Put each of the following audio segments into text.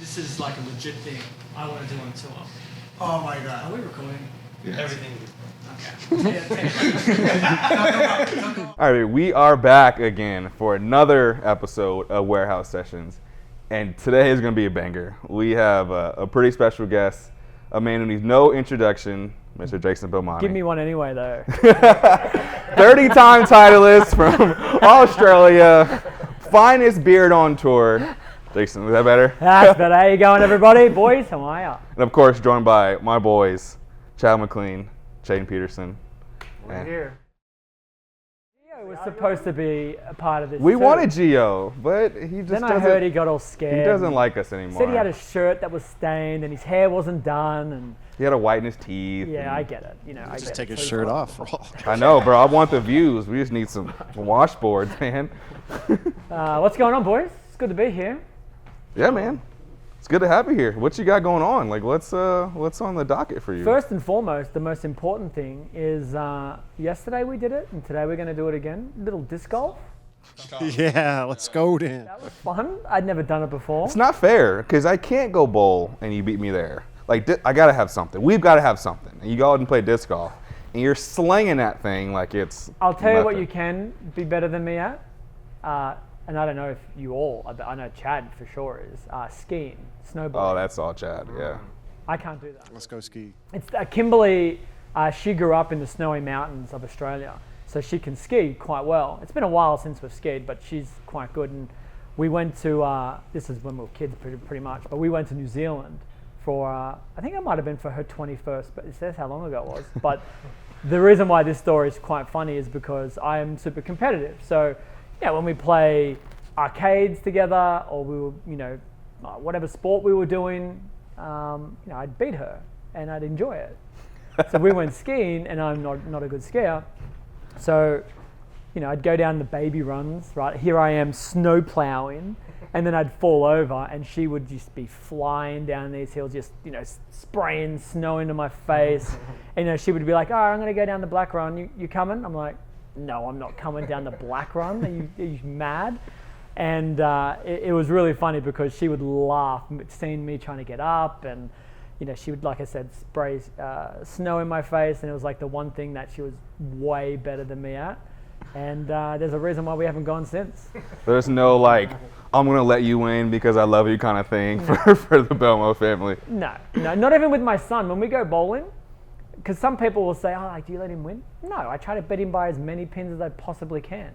This is like a legit thing I want to do on tour. Oh my God. Are we recording? Yes. Everything. Okay. All right, we are back again for another episode of Warehouse Sessions, and today is going to be a banger. We have a pretty special guest, a man who needs no introduction, Mr. Jason Belmonte. Give me one anyway, though. 30-time titleist from Australia, finest beard on tour. Jason, is that better? That's better. How you going, everybody? Boys, how are ya? And of course, joined by my boys, Chad McLean, Shaden Peterson. We're here. Gio was supposed to be a part of this. We too. wanted Gio, but he just Then I doesn't. heard he got all scared. He doesn't like us anymore. Said he had a shirt that was stained and his hair wasn't done, and He had to whiten his teeth. yeah, I get it. You know, I Just get take it. his So shirt he's off. I know, bro. I want the views. We just need some washboards, man. What's going on, boys? It's good to be here. Yeah, man. It's good to have you here. What you got going on? Like, what's on the docket for you? First and foremost, the most important thing is yesterday we did it, and today we're going to do it again. Little disc golf. Yeah, let's go then. That was fun. I'd never done it before. It's not fair because I can't go bowl and you beat me there. Like, I gotta have something. We've got to have something. And you go out and play disc golf, and you're slinging that thing like it's. I'll tell you what nothing. you can be better than me at, and I don't know if you all, I know Chad for sure is, skiing, snowboarding. Oh, that's all, Chad. Yeah. I can't do that. Let's go ski. It's Kimberly, she grew up in the snowy mountains of Australia, so she can ski quite well. It's been a while since we've skied, but she's quite good. And we went to, this is when we were kids pretty much, but we went to New Zealand for, I think it might have been for her 21st, but it says how long ago it was. But the reason why this story is quite funny is because I am super competitive. So, yeah, when we play arcades together, or we were, whatever sport we were doing, I'd beat her and I'd enjoy it. So we went skiing, and I'm not a good skier. So, I'd go down the baby runs, right? Here I am snow plowing, and then I'd fall over, and she would just be flying down these hills, just, spraying snow into my face. And, she would be like, oh, I'm going to go down the black run. You coming? I'm like, no, I'm not coming down the black run. Are you mad? And it was really funny because she would laugh seeing me trying to get up, and she would, like I said, spray snow in my face, and it was like the one thing that she was way better than me at. And there's a reason why we haven't gone since. There's no like, I'm gonna let you win because I love you kind of thing for the Belmo family. No, not even with my son. When we go bowling, because some people will say, oh, do you let him win? No, I try to beat him by as many pins as I possibly can.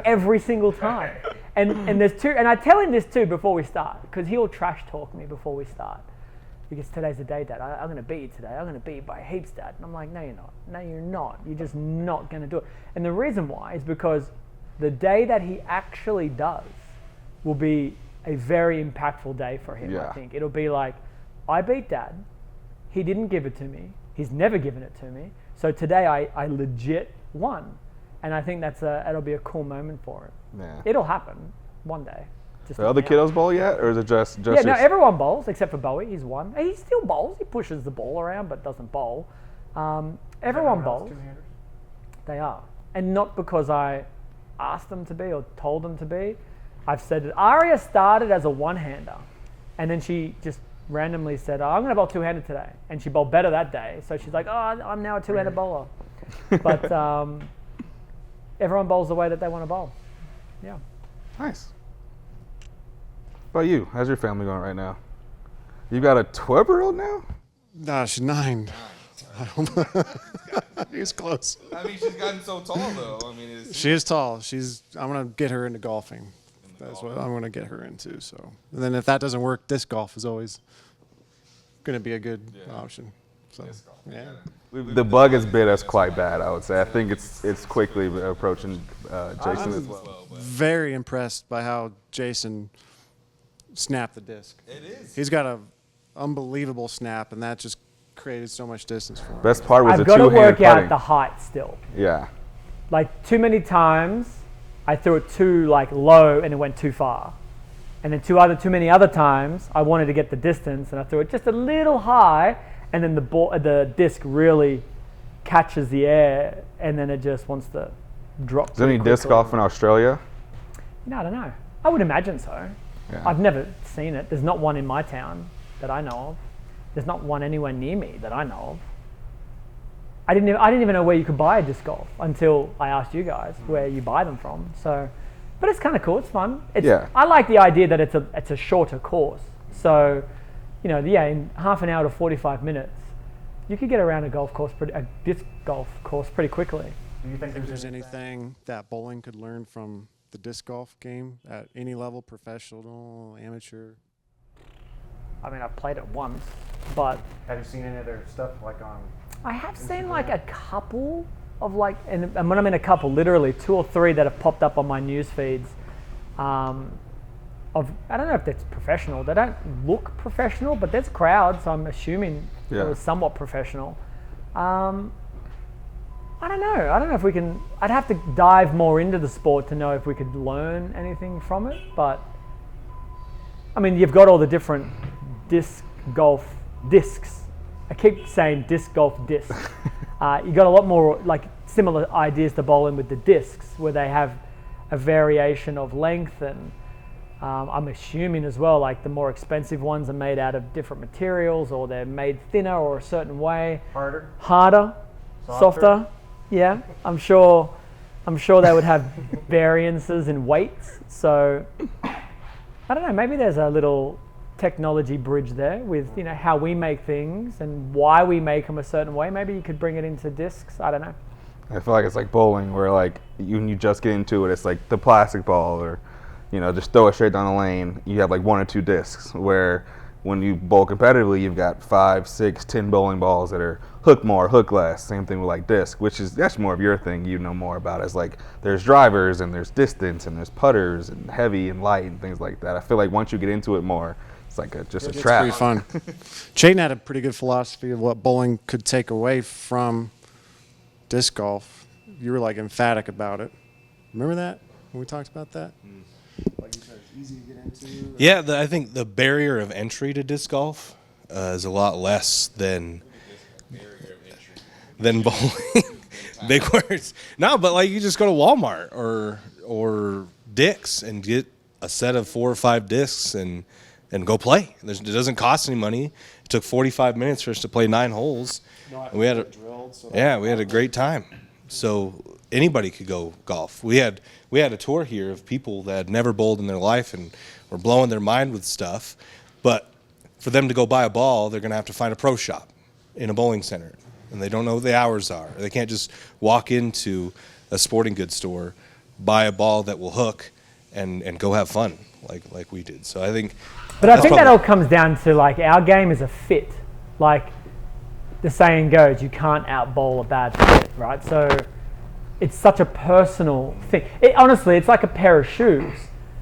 Every single time. And there's two, and I tell him this too before we start, because he'll trash talk me before we start. Because today's the day, Dad. I'm going to beat you today. I'm going to beat you by heaps, Dad. And I'm like, no, you're not. No, you're not. You're just not going to do it. And the reason why is because the day that he actually does will be a very impactful day for him, Yeah. I think. It'll be like, I beat Dad. He didn't give it to me. He's never given it to me. So today I legit won. And I think it'll be a cool moment for him. Yeah. It'll happen one day. Just The other not now. kiddos bowl yet, or is it just? Yeah, no, your- everyone bowls except for Bowie. He's won. He still bowls. He pushes the ball around but doesn't bowl. Everyone bowls. They are. And not because I asked them to be or told them to be. I've said it. Aria started as a one-hander, and then she just randomly said, oh, I'm going to bowl two-handed today. And she bowled better that day. So she's like, oh, I'm now a two-handed bowler. But everyone bowls the way that they want to bowl. Yeah. Nice. What about you? How's your family going right now? You got a 12-year-old now? Nah, she's 9. He's close. I mean, she's gotten so tall, though. I mean, She is tall. I'm going to get her into golfing. That's what I'm going to get her into. So, and then if that doesn't work, disc golf is always going to be a good option. So, yeah. The bug has bit us quite bad, I would say. I think it's quickly approaching Jason as well. Very impressed by how Jason snapped the disc. It is. He's got an unbelievable snap, and that just created so much distance for him. Best part was I've the got to two-hand work out putting. the height still. Yeah. Like too many times, I threw it too low and it went too far. And then too many other times, I wanted to get the distance and I threw it just a little high, and then the disc really catches the air, and then it just wants to drop. Is there any disc quickly. golf in Australia? No, I don't know. I would imagine so. Yeah. I've never seen it. There's not one in my town that I know of. There's not one anywhere near me that I know of. I didn't even know where you could buy a disc golf until I asked you guys where you buy them from. So, but it's kind of cool. It's fun. I like the idea that it's a shorter course. So, in half an hour to 45 minutes, you could get around a disc golf course pretty quickly. Do you think there's anything that bowling could learn from the disc golf game at any level, professional, amateur? I mean, I've played it once, but Have you seen any other stuff like on? I have seen like a couple of and when I mean a couple, literally 2 or 3 that have popped up on my news feeds. I don't know if that's professional. They don't look professional, but there's crowds, so I'm assuming it was somewhat professional. I don't know. I don't know if we can. I'd have to dive more into the sport to know if we could learn anything from it. But I mean, you've got all the different disc golf discs. I keep saying disc golf discs. You got a lot more like similar ideas to bowling with the discs, where they have a variation of length, and I'm assuming as well, like the more expensive ones are made out of different materials, or they're made thinner or a certain way. Harder, softer. Yeah, I'm sure they would have variances in weights. So I don't know. Maybe there's a little technology bridge there with how we make things and why we make them a certain way. Maybe you could bring it into discs. I don't know. I feel like it's like bowling, where like when you just get into it, it's like the plastic ball, or just throw it straight down the lane. You have like 1 or 2 discs. Where when you bowl competitively, you've got 5, 6, 10 bowling balls that are hook more, hook less. Same thing with like disc, that's more of your thing. You know more about it. It's like there's drivers and there's distance and there's putters and heavy and light and things like that. I feel like once you get into it more, it's like just a trap. It's pretty fun. Chayton had a pretty good philosophy of what bowling could take away from disc golf. You were like emphatic about it. Remember that when we talked about that? Like you said, it's easy to get into. Yeah, I think the barrier of entry to disc golf is a lot less than bowling. Big words. No, but like you just go to Walmart or Dick's and get a set of 4 or 5 discs and go play. It doesn't cost any money. It took 45 minutes for us to play 9 holes. And we had a great time. So anybody could go golf. We had a tour here of people that had never bowled in their life and were blowing their mind with stuff. But for them to go buy a ball, they're going to have to find a pro shop in a bowling center. And they don't know what the hours are. They can't just walk into a sporting goods store, buy a ball that will hook, and go have fun like we did. So I think. But I think that all comes down to like our game is a fit. Like the saying goes, you can't out-bowl a bad fit, right? So it's such a personal thing. Honestly, it's like a pair of shoes,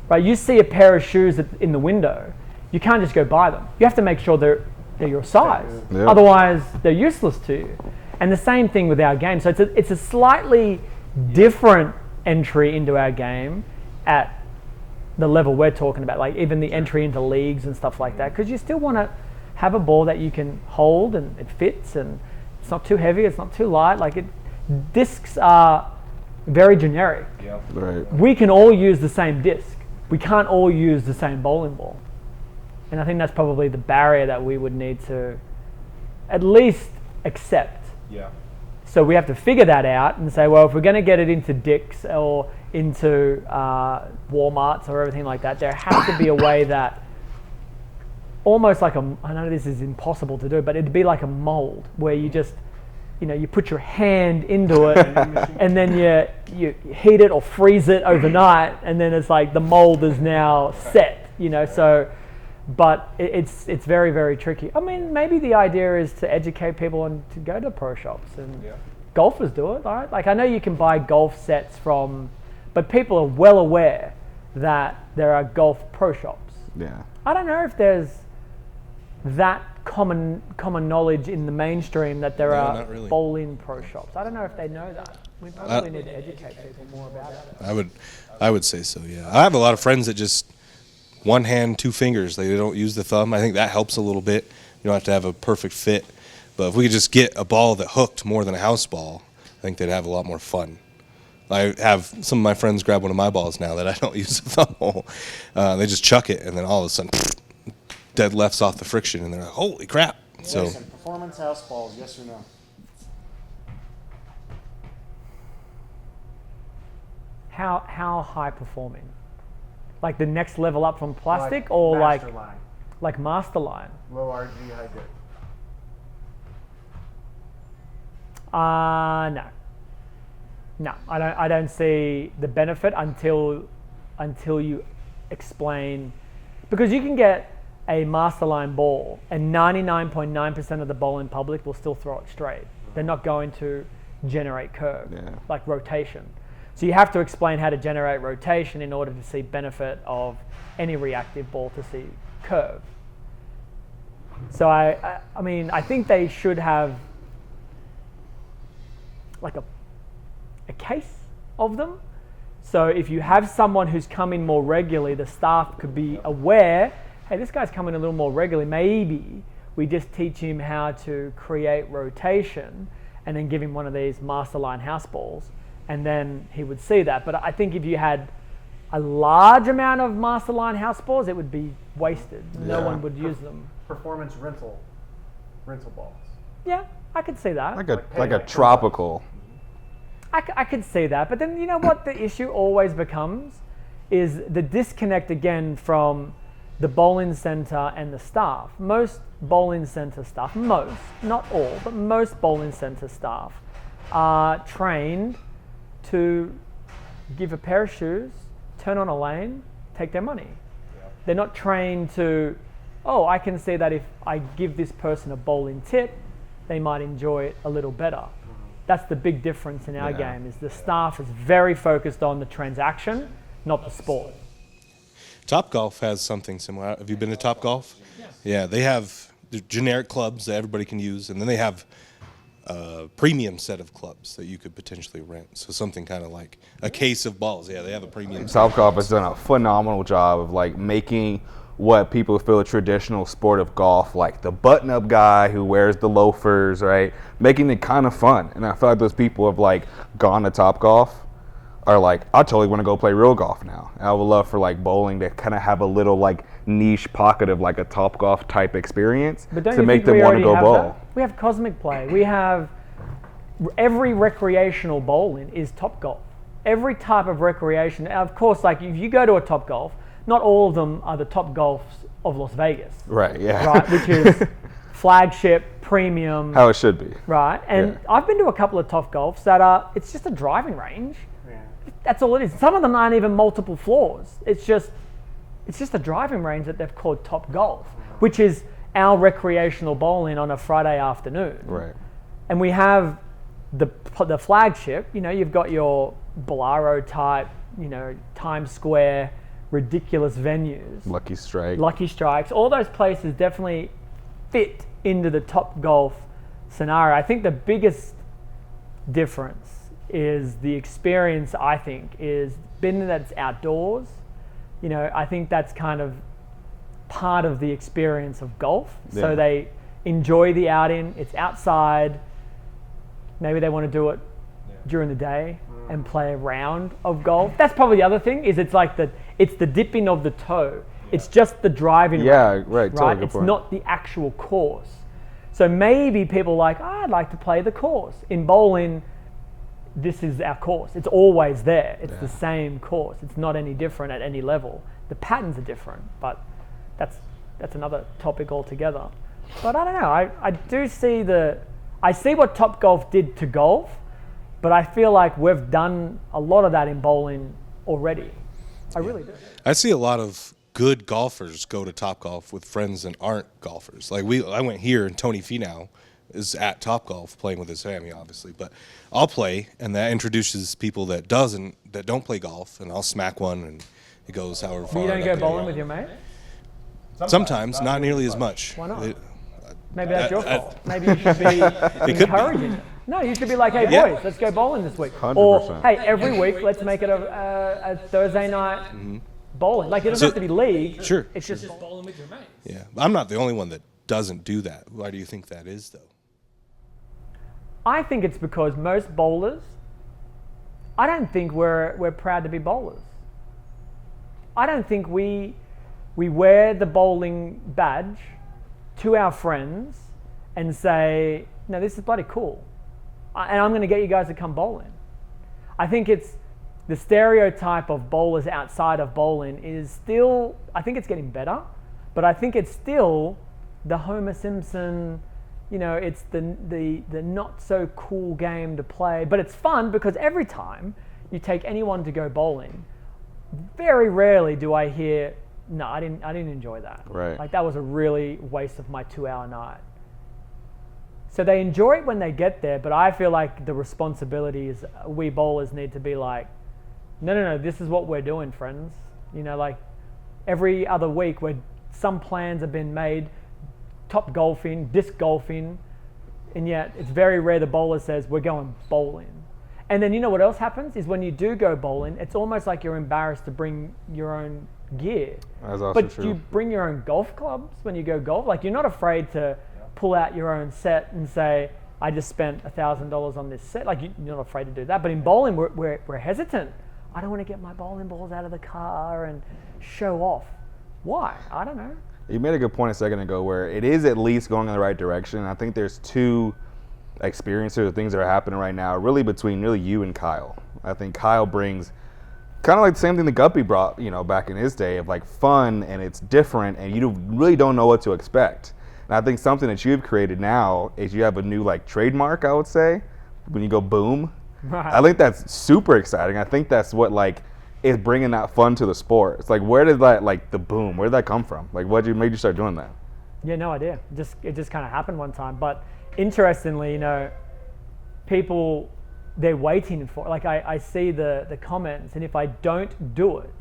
right? You see a pair of shoes in the window, you can't just go buy them. You have to make sure they're your size. Yeah. Otherwise, they're useless to you. And the same thing with our game. So it's a slightly different entry into our game at the level we're talking about, like even the entry into leagues and stuff like that, because you still want to have a ball that you can hold and it fits and it's not too heavy, it's not too light. Discs are very generic. Yep. Right. We can all use the same disc. We can't all use the same bowling ball. And I think that's probably the barrier that we would need to at least accept. Yeah. So we have to figure that out and say, well, if we're going to get it into Dick's or into Walmarts or everything like that, there has to be a way that almost like I know this is impossible to do, but it'd be like a mold where you just, you put your hand into it and then you heat it or freeze it overnight, and then it's like the mold is now set, so. But it's very, very tricky. I mean, maybe the idea is to educate people and to go to pro shops, and golfers do it, right? Like I know you can buy golf sets but people are well aware that there are golf pro shops. Yeah. I don't know if there's that common knowledge in the mainstream that there are bowling pro shops. I don't know if they know that. We probably need to educate people more about it. I would say so, yeah. I have a lot of friends that just one hand, 2 fingers. They don't use the thumb. I think that helps a little bit. You don't have to have a perfect fit. But if we could just get a ball that hooked more than a house ball, I think they'd have a lot more fun. I have some of my friends grab one of my balls now that I don't use a thumb hole. They just chuck it, and then all of a sudden, dead lefts off the friction, and they're like, holy crap. So Jason, performance house balls, yes or no? How high performing? Like the next level up from plastic, or like Masterline? Low RG, high grip. No, I don't see the benefit until you explain, because you can get a Masterline ball and 99.9% of the bowling public will still throw it straight. They're not going to generate curve, like rotation. So you have to explain how to generate rotation in order to see benefit of any reactive ball to see curve. So I mean, I think they should have like a case of them. So if you have someone who's coming more regularly, the staff could be aware, hey, this guy's coming a little more regularly. Maybe we just teach him how to create rotation and then give him one of these Masterline house balls, and then he would see that. But I think if you had a large amount of Masterline house balls, it would be wasted. No one would use them. Performance rental balls. Yeah, I could see that. Like a tropical. I could see that, but then you know what the issue always becomes is the disconnect again from the bowling center and the staff. Most bowling center staff, most, not all, but most bowling center staff are trained to give a pair of shoes, turn on a lane, take their money. They're not trained to, oh, I can see that if I give this person a bowling tip, they might enjoy it a little better. That's the big difference in our game, is the staff is very focused on the transaction, not the sport. Topgolf has something similar. Have you been to Topgolf? Yes. Yeah, they have the generic clubs that everybody can use, and then they have a premium set of clubs that you could potentially rent. So something kind of like a case of balls. Yeah, they have a premium set. Topgolf has done a phenomenal job of like making what people feel a traditional sport of golf, like the button-up guy who wears the loafers, right? Making it kind of fun. And I feel like those people have like gone to Topgolf are like, I totally want to go play real golf now. And I would love for like bowling to kind of have a little like niche pocket of like a Topgolf type experience to make them want to go bowl. That? We have Cosmic Play. We have every recreational bowling is Topgolf. Every type of recreation. Of course, like if you go to a Topgolf, not all of them are the Topgolfs of Las Vegas. Right, yeah. Right, which is flagship, premium. How it should be. Right, and I've been to a couple of Topgolfs that are, it's just a driving range. Yeah. That's all it is. Some of them aren't even multiple floors. It's just a driving range that they've called Topgolf, which is our recreational bowling on a Friday afternoon. Right. And we have the flagship, you know, you've got your Bolaro type, you know, Times Square, ridiculous venues. Lucky Strikes. All those places definitely fit into the Topgolf scenario. I think the biggest difference is the experience, I think, is being that it's outdoors. You know, I think that's kind of part of the experience of golf. Yeah. So they enjoy the outing. It's outside. Maybe they want to do it during the day and play a round of golf. That's probably the other thing, is it's like it's the dipping of the toe. It's just the driving range, right. Totally it's not the actual course. So maybe people are like, I'd like to play the course. In bowling, this is our course. It's always there. It's the same course. It's not any different at any level. The patterns are different, but that's another topic altogether. But I don't know. I do see I see what Topgolf did to golf, but I feel like we've done a lot of that in bowling already. I really do. I see a lot of good golfers go to Topgolf with friends that aren't golfers. Like I went here, and Tony Finau is at Topgolf playing with his family, obviously. But I'll play, and that introduces people that don't play golf, and I'll smack one, and it goes however far. You don't go bowling with your mate? Sometimes, not nearly as much. Why not? Maybe that's your fault. Maybe you should be encouraging it. No, you should be like, hey boys, let's go bowling this week. 100%. Or hey, every week let's make it a Thursday night bowling. Like it doesn't have to be league. Sure. It's just bowling with your mates. Yeah, I'm not the only one that doesn't do that. Why do you think that is, though? I think it's because most bowlers I don't think we're proud to be bowlers. I don't think we wear the bowling badge to our friends and say, no, this is bloody cool. And I'm going to get you guys to come bowling. I think it's the stereotype of bowlers outside of bowling is still, I think it's getting better, but I think it's still the Homer Simpson, it's the not so cool game to play, but it's fun because every time you take anyone to go bowling, very rarely do I hear, no, I didn't enjoy that. Right. Like that was a really waste of my 2-hour night. So they enjoy it when they get there, but I feel like the responsibility is we bowlers need to be like, no, this is what we're doing, friends. Like every other week where some plans have been made, top golfing, disc golfing, and yet it's very rare the bowler says, we're going bowling. And then you know what else happens is when you do go bowling, it's almost like you're embarrassed to bring your own gear. That's also But true. you bring your own golf clubs when you go golf. Like you're not afraid to pull out your own set and say, I just spent $1,000 on this set. Like you're not afraid to do that. But in bowling, we're hesitant. I don't want to get my bowling balls out of the car and show off. Why? I don't know. You made a good point a second ago where it is at least going in the right direction. I think there's two experiences or things that are happening right now really between really you and Kyle. I think Kyle brings kind of like the same thing that Guppy brought, back in his day of like fun and it's different and you really don't know what to expect. And I think something that you've created now is you have a new like trademark, I would say, when you go boom. Right. I think that's super exciting. I think that's what like is bringing that fun to the sport. It's like, where did that like the boom? Where did that come from? Like, what made you start doing that? Yeah, no idea. It just kind of happened one time. But interestingly, people they're waiting for. Like I see the comments, and if I don't do it,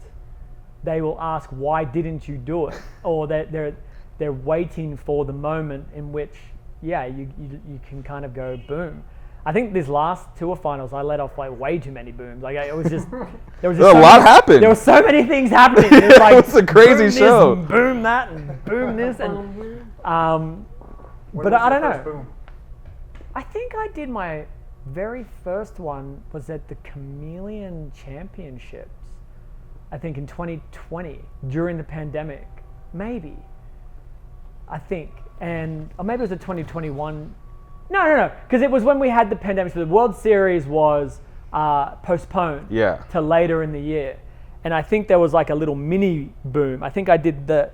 they will ask, "Why didn't you do it?" Or they're waiting for the moment in which, you can kind of go boom. I think this last tour finals, I let off like way too many booms. Like it was just there was just a lot happened. There were so many things happening. It was like It was a crazy boom show. This and boom that and boom this and but I don't know. Boom? I think I did my very first one was at the Chameleon Championships. I think in 2020 during the pandemic, maybe. I think, or maybe it was a 2021. No, because it was when we had the pandemic. So the World Series was postponed to later in the year. And I think there was like a little mini boom. I think I did that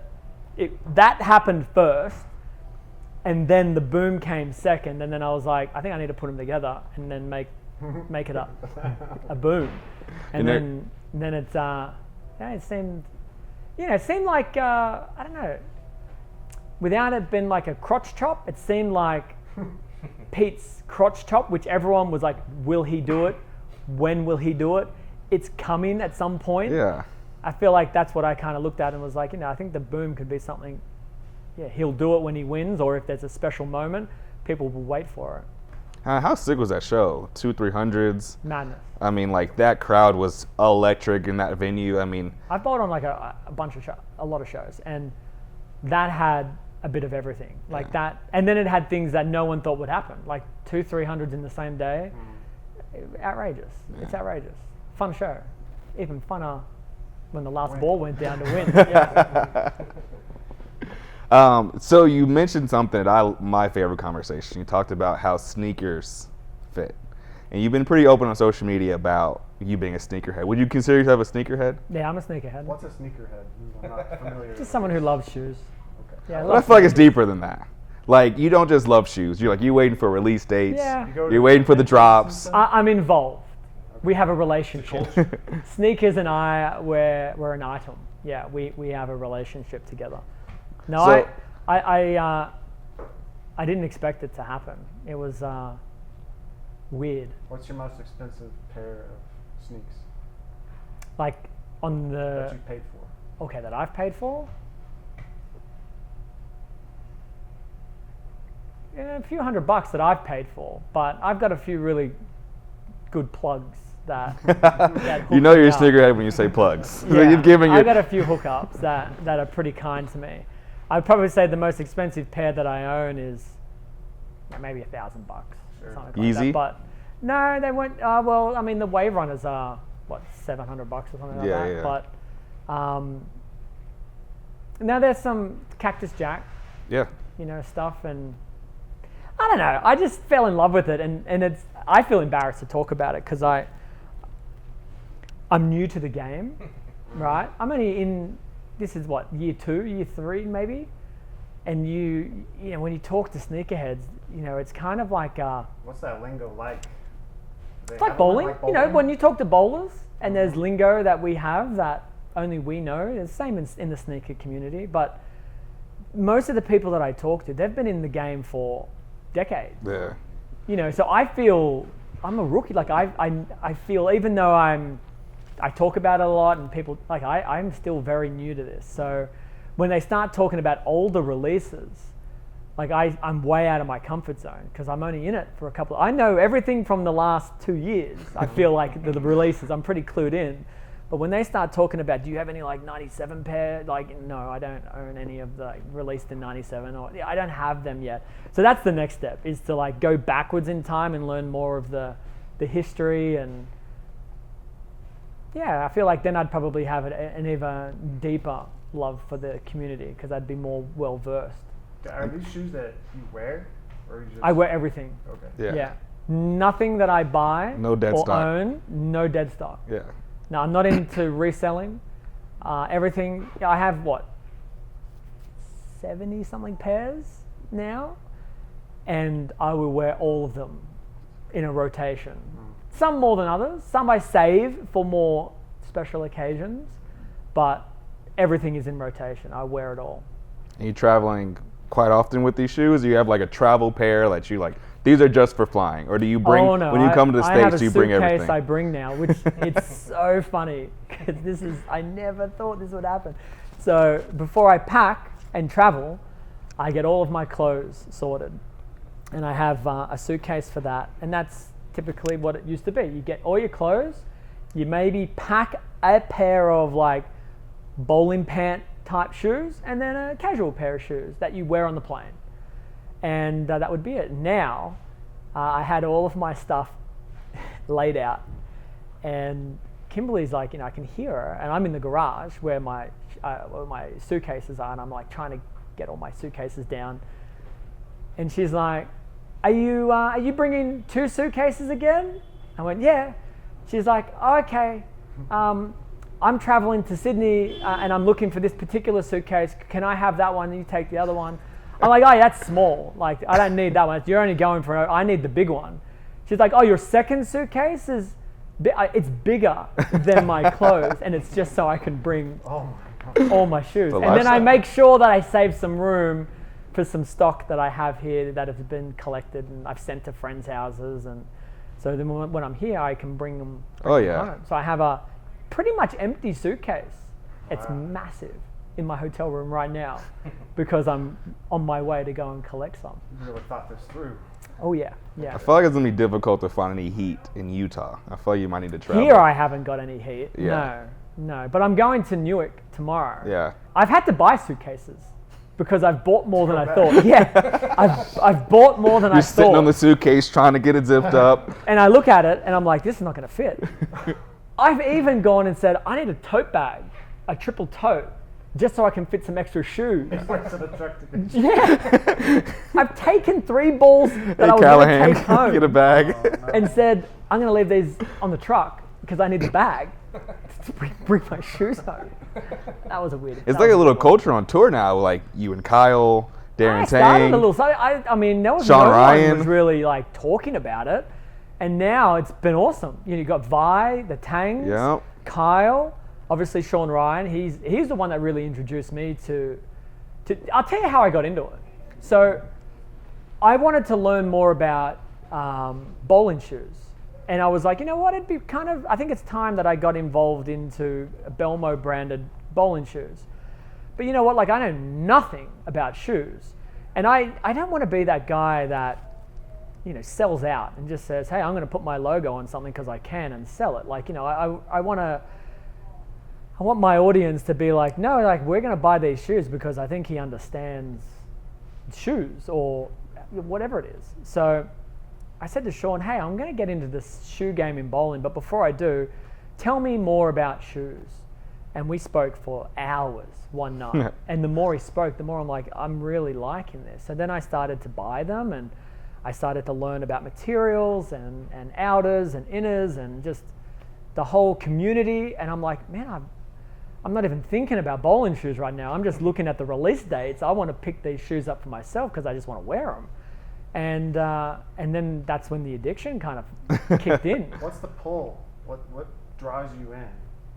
happened first, and then the boom came second. And then I was like, I think I need to put them together and then make it a boom. And then it's it seemed like I don't know. Without it being like a crotch chop, it seemed like Pete's crotch chop, which everyone was like, will he do it? When will he do it? It's coming at some point. Yeah. I feel like that's what I kind of looked at and was like, I think the boom could be something, he'll do it when he wins, or if there's a special moment, people will wait for it. How sick was that show? 200-300s. Madness. I mean, like that crowd was electric in that venue. I mean, I've bought on like a lot of shows, and that had a bit of everything like that, and then it had things that no one thought would happen, like 200-300s in the same day. Outrageous. It's outrageous. Fun show. Even funner when the last ball went down to win. So you mentioned something my favorite conversation. You talked about how sneakers fit, and you've been pretty open on social media about you being a sneakerhead. Would you consider yourself a sneakerhead? Yeah, I'm a sneakerhead. What's a sneakerhead? I'm not familiar. Just someone who loves shoes. Yeah, But I feel like it's deeper than that. Like, you don't just love shoes. You're waiting for release dates. Yeah. You're waiting for the drops. I'm involved. We have a relationship. Sneakers and I, we're an item. Yeah, we have a relationship together. No, So- I didn't expect it to happen. It was weird. What's your most expensive pair of sneaks Like on that the you paid for? okay that I've paid for. A few $100 that I've paid for, but I've got a few really good plugs that hook You know you're me a up. sneakerhead when you say plugs. So Yeah, you've given I've your got a few hookups that are pretty kind to me. I'd probably say the most expensive pair that I own is maybe $1,000, something like Yeezy? that. But No, they weren't. Well, I mean, the wave runners are what, $700 or something like that. Yeah. But now there's some Cactus Jack, Yeah. stuff, and I don't know. I just fell in love with it, and it's. I feel embarrassed to talk about it because I'm new to the game, right? I'm only in. This is what, year 2, year 3 maybe, and you know when you talk to sneakerheads, it's kind of like. What's that lingo like? It's like bowling. When you talk to bowlers, and there's lingo that we have that only we know. It's the same in the sneaker community, but most of the people that I talk to, they've been in the game for decades. Yeah. So I feel I'm a rookie. Like I feel, even though I talk about it a lot, and people like I'm still very new to this. So when they start talking about older releases, like I'm way out of my comfort zone because I'm only in it for a couple. I know everything from the last 2 years. I feel like the releases, I'm pretty clued in. But when they start talking about, do you have any like 97 pair? Like, no, I don't own any of the released in 97, or I don't have them yet. So that's the next step, is to like go backwards in time and learn more of the history. And yeah, I feel like then I'd probably have an even deeper love for the community because I'd be more well versed. Are these shoes that you wear, or you just? I wear everything. Okay. Yeah. Nothing that I buy No dead or stock. own, no dead stock. Yeah. No, I'm not into reselling. Everything, I have 70 something pairs now, and I will wear all of them in a rotation. Some more than others. Some I save for more special occasions, but everything is in rotation. I wear it all. Are you traveling quite often with these shoes? Do you have like a travel pair that you like, these are just for flying? Or do you bring, Oh, no, when you come to the States, do you bring I have a everything? suitcase I bring now, which it's so funny because I never thought this would happen. So before I pack and travel, I get all of my clothes sorted, and I have a suitcase for that. And that's typically what it used to be. You get all your clothes, you maybe pack a pair of like bowling pant type shoes, and then a casual pair of shoes that you wear on the plane. And that would be it. Now, I had all of my stuff laid out, and Kimberly's like, I can hear her, and I'm in the garage where my suitcases are, and I'm like trying to get all my suitcases down. And she's like, "Are you bringing 2 suitcases again?" I went, "Yeah." She's like, "Oh, okay. I'm traveling to Sydney, and I'm looking for this particular suitcase. Can I have that one and you take the other one?" I'm like, "Oh, yeah, that's small. Like, I don't need that one. You're only going for, I need the big one." She's like, "Oh, your second suitcase is, it's bigger than my clothes, and it's just so I can bring all my shoes." And then I make sure that I save some room for some stock that I have here that has been collected and I've sent to friends' houses. And so then when I'm here, I can bring them home. So I have a pretty much empty suitcase. It's massive in my hotel room right now because I'm on my way to go and collect some. You really thought this through. Oh yeah. I feel like it's gonna be difficult to find any heat in Utah. I feel like you might need to travel. Here I haven't got any heat. Yeah. No. But I'm going to Newark tomorrow. Yeah. I've had to buy suitcases because I've bought more than I thought. Yeah. I've bought more than I thought. You're sitting on the suitcase trying to get it zipped up. And I look at it and I'm like, this is not going to fit. I've even gone and said, I need a tote bag, a triple tote, just so I can fit some extra shoes. Yeah. I've taken 3 balls that I was going to take home. Get a bag. And said, I'm going to leave these on the truck because I need the bag to bring my shoes home. That was a weird. It's like a little culture on tour now, like you and Kyle, Darren I started Tang. a little. So I mean, no Sean Ryan one was really like talking about it, and now it's been awesome. You got Vi, the Tangs, Yep. Kyle, obviously Sean Ryan. He's the one that really introduced me to. I'll tell you how I got into it. So I wanted to learn more about bowling shoes. And I was like, you know what, it'd be I think it's time that I got involved into Belmo branded bowling shoes. But you know what, like I know nothing about shoes. And I don't want to be that guy that, sells out and just says, hey, I'm going to put my logo on something because I can and sell it. Like, I want my audience to be like, no, like we're going to buy these shoes because I think he understands shoes or whatever it is. So I said to Sean, hey, I'm going to get into this shoe game in bowling, but before I do, tell me more about shoes. And we spoke for hours one night. And the more he spoke, the more I'm like, I'm really liking this. So then I started to buy them, and I started to learn about materials and outers and inners and just the whole community. And I'm like, man, I'm not even thinking about bowling shoes right now. I'm just looking at the release dates. I want to pick these shoes up for myself because I just want to wear them. And then that's when the addiction kind of kicked in. What's the pull? What draws you in?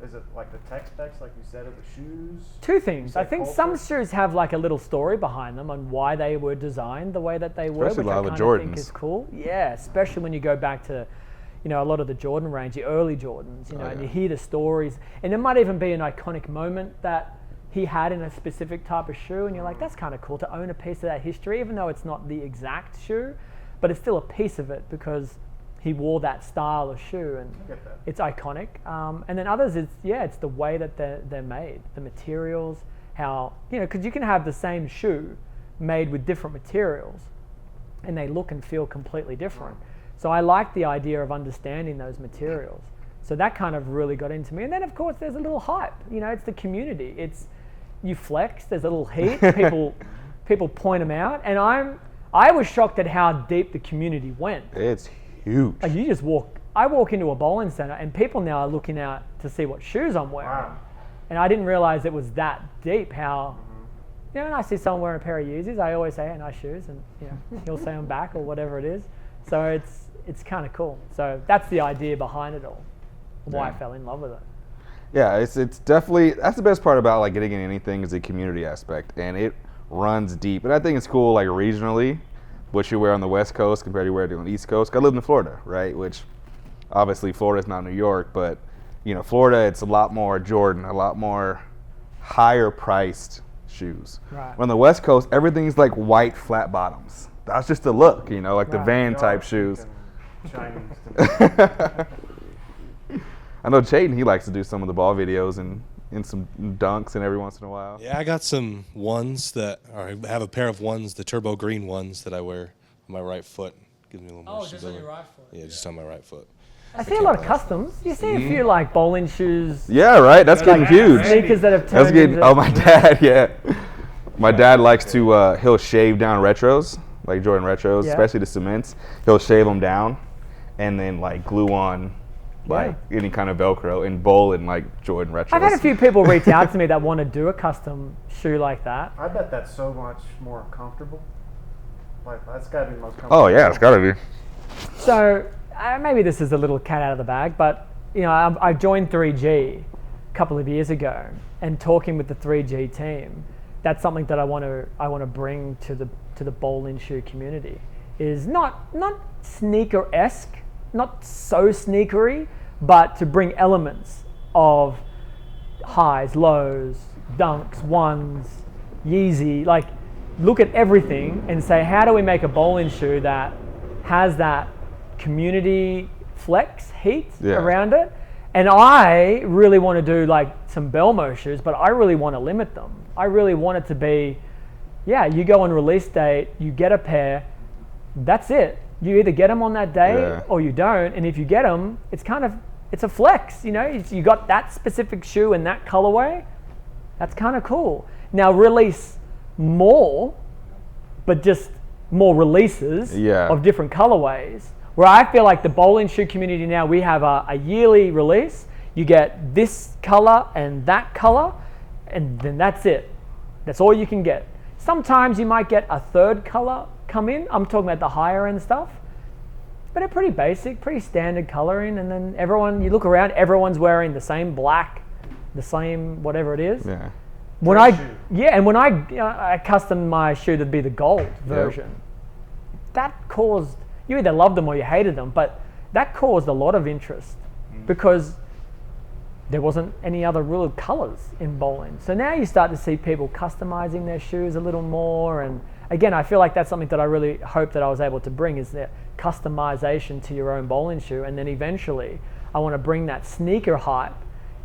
Is it like the tech specs, like you said, of the shoes? Two things. I said think culture? some shoes have like a little story behind them on why they were designed the way that they were, Especially which a I lot of kind the of think Jordans. is cool. Yeah, especially when you go back to, you know, a lot of the Jordan range, the early Jordans, you know, and you hear the stories, and it might even be an iconic moment that he had in a specific type of shoe, and you're like, that's kind of cool to own a piece of that history, even though it's not the exact shoe, but it's still a piece of it because he wore that style of shoe, and it's iconic. And then others, it's the way that they're made, the materials, how, you know, because you can have the same shoe made with different materials, and they look and feel completely different. So I like the idea of understanding those materials. So that kind of really got into me. And then of course there's a little hype. You know, it's the community. It's you flex. There's a little heat. People point them out, and I was shocked at how deep the community went. It's huge. Like you just I walk into a bowling center and people now are looking out to see what shoes I'm wearing. Wow. And I didn't realize it was that deep how, you know, when I see someone wearing a pair of Yeezys, I always say, hey, nice shoes, and you know, he'll say I'm back or whatever it is. So it's kind of cool. So that's the idea behind it all, why I fell in love with it. Yeah, it's definitely, that's the best part about like getting in anything is the community aspect, and it runs deep. And I think it's cool like regionally, what you wear on the West Coast compared to where you wear on the East Coast. I live in Florida, right? Which obviously Florida's not New York, but you know, Florida, it's a lot more Jordan, a lot more higher priced shoes. Right. On the West Coast, everything's like white flat bottoms. That's just the look, you know, like the Right. van type shoes. Chinese to me. I know Chayton, he likes to do some of the ball videos and some dunks and every once in a while. Yeah, I got some ones I have a pair of ones, the turbo green ones that I wear on my right foot. Gives me a little more stability. right foot. Yeah, just on my right foot. I see a lot of customs. You see a few like bowling shoes, Yeah, right. That's getting huge. sneakers that have That's turned getting. into. Oh, my dad. Yeah, my dad likes to. He'll shave down retros, like Jordan retros, Yeah. especially the cements. He'll shave them down, and then like glue on, like any kind of Velcro, and bowl in like Jordan retros. I've had a few people reach out to me that want to do a custom shoe like that. I bet that's so much more comfortable. Like that's got to be the most comfortable. Oh yeah, it's gotta be. So maybe this is a little cat out of the bag, but you know, I joined 3G a couple of years ago, and talking with the 3G team, that's something that I want to bring to the bowling shoe community. Is not sneaker-esque, not so sneakery, but to bring elements of highs, lows, dunks, ones, Yeezy, like look at everything and say, how do we make a bowling shoe that has that community flex heat around it? And I really want to do like some Belmo shoes, but I really want to limit them. I really want it to be, you go on release date, you get a pair, that's it. You either get them on that day or you don't. And if you get them, it's a flex, you know, you got that specific shoe in that colorway. That's kind of cool. Now release more, but just more releases of different colorways. Where I feel like the bowling shoe community now, we have a yearly release. You get this color and that color, and then that's it. That's all you can get. Sometimes you might get a third color come in. I'm talking about the higher end stuff. But they're pretty basic, pretty standard coloring. And then you look around, everyone's wearing the same black, the same whatever it is. Yeah. When I custom my shoe to be the gold version, that caused, you either loved them or you hated them, but that caused a lot of interest because there wasn't any other real colors in bowling. So now you start to see people customizing their shoes a little more. And again, I feel like that's something that I really hope that I was able to bring, is that customization to your own bowling shoe. And then eventually I want to bring that sneaker hype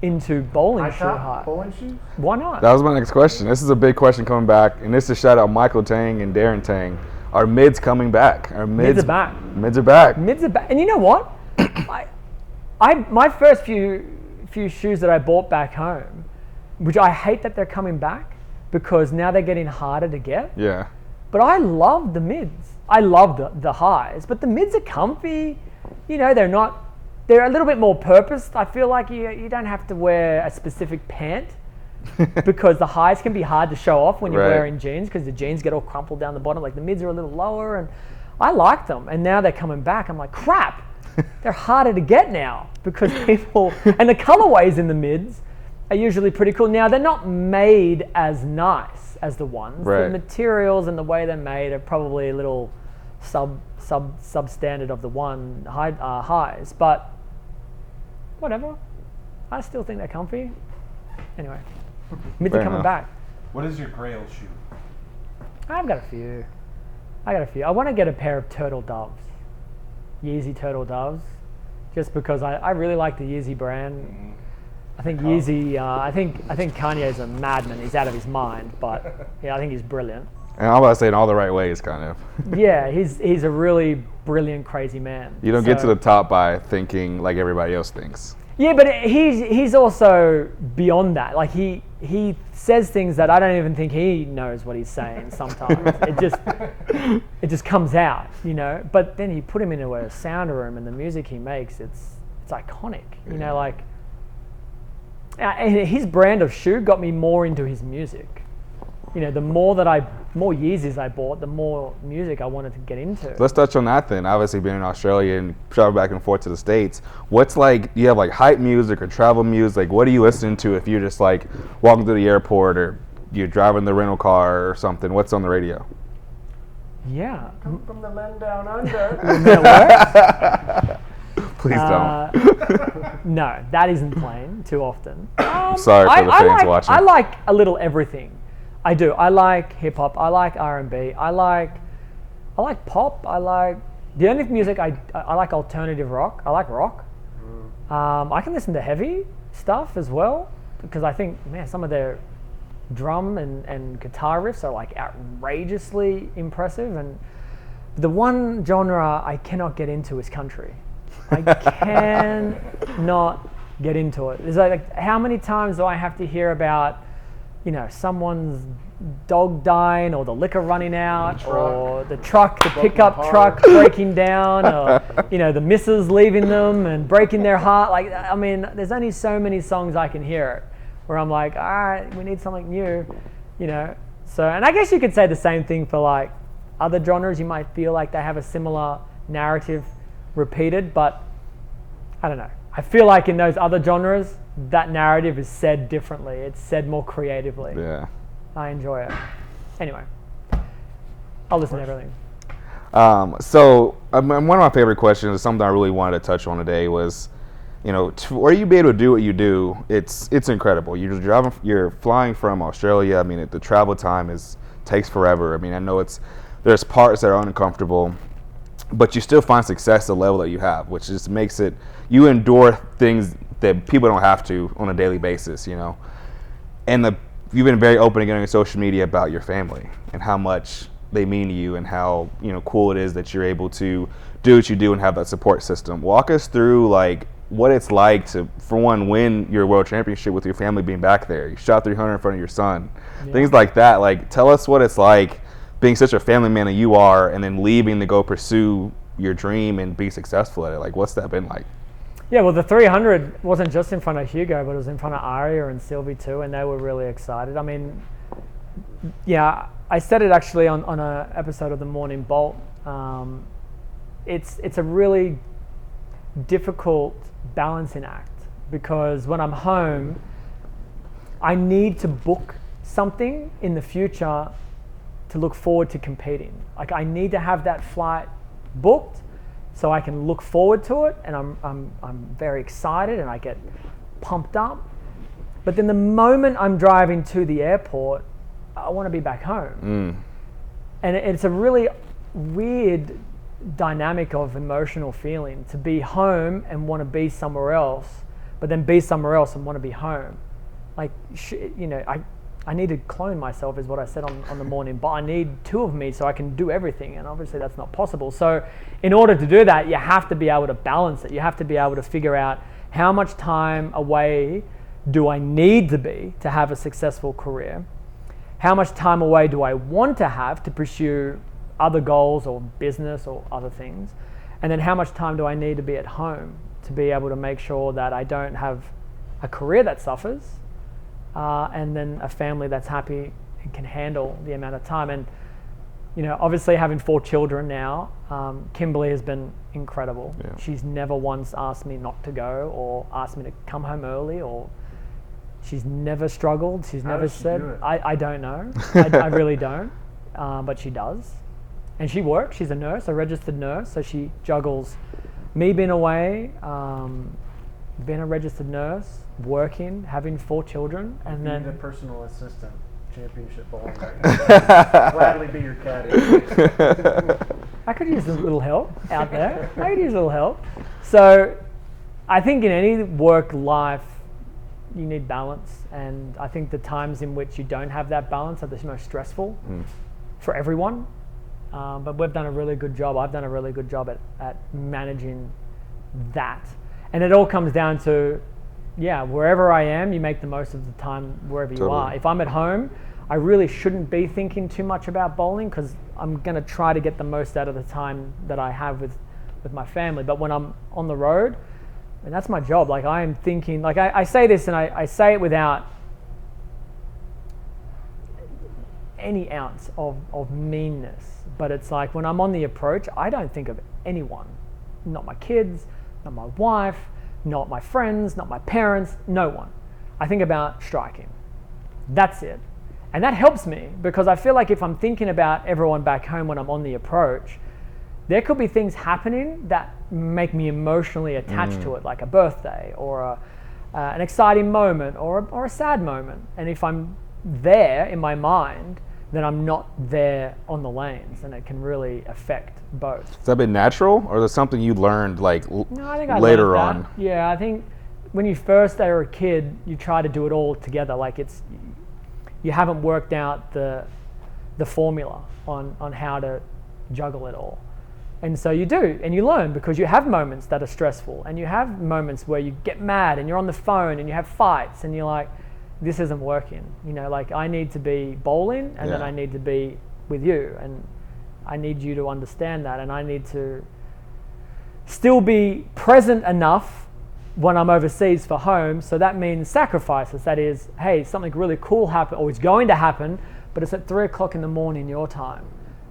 into bowling shoe hype. Bowling shoes? Why not? That was my next question. This is a big question coming back, and this is shout out Michael Tang and Darren Tang Are mids coming back? Are Mids are back. Mids are back. Mids are back. And you know what? My first few shoes that I bought back home, which I hate that they're coming back because now they're getting harder to get. Yeah. But I love the mids. I love the highs, but the mids are comfy. You know, they're a little bit more purposed. I feel like you don't have to wear a specific pant because the highs can be hard to show off when you're wearing jeans because the jeans get all crumpled down the bottom. Like the mids are a little lower, and I like them. And now they're coming back. I'm like, crap, they're harder to get now because people, and the colorways in the mids are usually pretty cool. Now they're not made as nice as the ones. Right. The materials and the way they're made are probably a little substandard of the highs, but whatever. I still think they're comfy. Anyway, mids are Fair coming enough. back. What is your Grail shoe? I've got a few. I want to get a pair of turtle doves, Yeezy turtle doves, just because I really like the Yeezy brand. I think Yeezy. I think Kanye's a madman. He's out of his mind, but yeah, I think he's brilliant. And I'm about to say in all the right ways, kind of. Yeah, he's a really brilliant, crazy man. You don't get to the top by thinking like everybody else thinks. Yeah, but he's also beyond that. Like he says things that I don't even think he knows what he's saying sometimes. it just comes out, you know. But then you put him into a sound room and the music he makes, it's iconic. You know, like and his brand of shoe got me more into his music. You know, the more Yeezys I bought, the more music I wanted to get into. Let's touch on that then. Obviously, being in Australia and traveling back and forth to the States, what's like? Do you have like hype music or travel music? Like, what are you listening to if you're just like walking through the airport or you're driving the rental car or something? What's on the radio? Yeah. Come from the land down under. Please don't. No, that isn't playing too often. Sorry for the fans watching. I like a little everything. I do. I like hip hop. I like R&B. I like pop. The only music I like alternative rock. I like rock. I can listen to heavy stuff as well because I think, man, some of their drum and guitar riffs are like outrageously impressive. And the one genre I cannot get into is country. I cannot get into it. It's like how many times do I have to hear about, you know, someone's dog dying or the liquor running out or the pickup truck breaking down or, you know, the missus leaving them and breaking their heart. Like, I mean, there's only so many songs I can hear where I'm like, all right, we need something new, you know. So, and I guess you could say the same thing for like other genres. You might feel like they have a similar narrative repeated, but I don't know. I feel like in those other genres, that narrative is said differently. It's said more creatively. Yeah. I enjoy it. Anyway, I'll listen to everything. So one of my favorite questions, something I really wanted to touch on today, was, you know, for you be able to do what you do, it's incredible. You're flying from Australia. I mean, the travel time takes forever. I mean, I know there's parts that are uncomfortable, but you still find success at the level that you have, which just makes it, you endure things that people don't have to on a daily basis, you know. And you've been very open again on social media about your family and how much they mean to you and how, you know, cool it is that you're able to do what you do and have that support system. Walk us through like what it's like to, for one, win your world championship with your family being back there. You shot 300 in front of your son, things like that. Like, tell us what it's like being such a family man that you are and then leaving to go pursue your dream and be successful at it. Like, what's that been like? Yeah, well, the 300 wasn't just in front of Hugo, but it was in front of Aria and Sylvie too, and they were really excited. I mean, yeah, I said it actually on an episode of The Morning Bolt. It's a really difficult balancing act because when I'm home, I need to book something in the future to look forward to competing. Like, I need to have that flight booked so I can look forward to it, and I'm very excited and I get pumped up. But then the moment I'm driving to the airport, I want to be back home. And it's a really weird dynamic of emotional feeling to be home and want to be somewhere else, but then be somewhere else and want to be home. Like, you know, I need to clone myself, is what I said on the morning, but I need 2 of me so I can do everything, and obviously that's not possible. So in order to do that, you have to be able to balance it. You have to be able to figure out how much time away do I need to be to have a successful career? How much time away do I want to have to pursue other goals or business or other things? And then how much time do I need to be at home to be able to make sure that I don't have a career that suffers, and then a family that's happy and can handle the amount of time. And obviously having 4 children now, Kimberly has been incredible. Yeah. She's never once asked me not to go or asked me to come home early, or she's never struggled. She's never does she said, do it? I don't know. I really don't, but she does. And she works. She's a nurse, a registered nurse, so she juggles me being away, being a registered nurse, working, having 4 children, and You need a then personal assistant. Championship bowling right now. Gladly be your caddy. I could use a little help out there. I could use a little help. So I think in any work life, you need balance. And I think the times in which you don't have that balance are the most stressful for everyone. But we've done a really good job. I've done a really good job at managing that. And it all comes down to, wherever I am, you make the most of the time wherever you are. If I'm at home, I really shouldn't be thinking too much about bowling, because I'm going to try to get the most out of the time that I have with my family. But when I'm on the road, and that's my job, like I am thinking, like I say this, and I say it without any ounce of meanness, but it's like when I'm on the approach, I don't think of anyone, not my kids, not my wife, not my friends, not my parents, no one. I think about striking. That's it. And that helps me, because I feel like if I'm thinking about everyone back home when I'm on the approach, there could be things happening that make me emotionally attached to it, like a birthday or an exciting moment or a sad moment. And if I'm there in my mind, then I'm not there on the lanes, and it can really affect both. Has that been natural, or is it something you learned No, I think I later learned that. on? Yeah, I think when you first are a kid, you try to do it all together. Like you haven't worked out the formula on how to juggle it all. And so you do, and you learn, because you have moments that are stressful, and you have moments where you get mad and you're on the phone and you have fights and you're like, this isn't working. Like I need to be bowling, and then I need to be with you, and I need you to understand that, and I need to still be present enough when I'm overseas for home. So that means sacrifices. That is, hey, something really cool happened, or it's going to happen, but it's at 3 o'clock in the morning your time.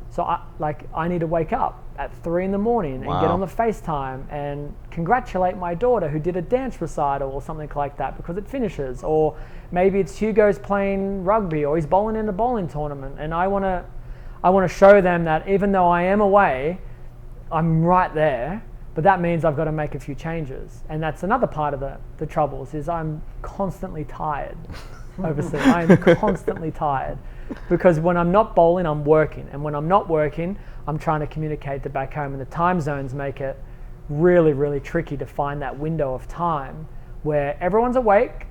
So I need to wake up at 3 in the morning and get on the FaceTime and congratulate my daughter who did a dance recital or something like that, because it finishes. Or maybe it's Hugo's playing rugby, or he's bowling in a bowling tournament, and I want to show them that even though I am away, I'm right there. But that means I've got to make a few changes. And that's another part of the troubles, is I'm constantly tired overseas. I'm constantly tired, because when I'm not bowling, I'm working. And when I'm not working, I'm trying to communicate to back home. And the time zones make it really, really tricky to find that window of time where everyone's awake,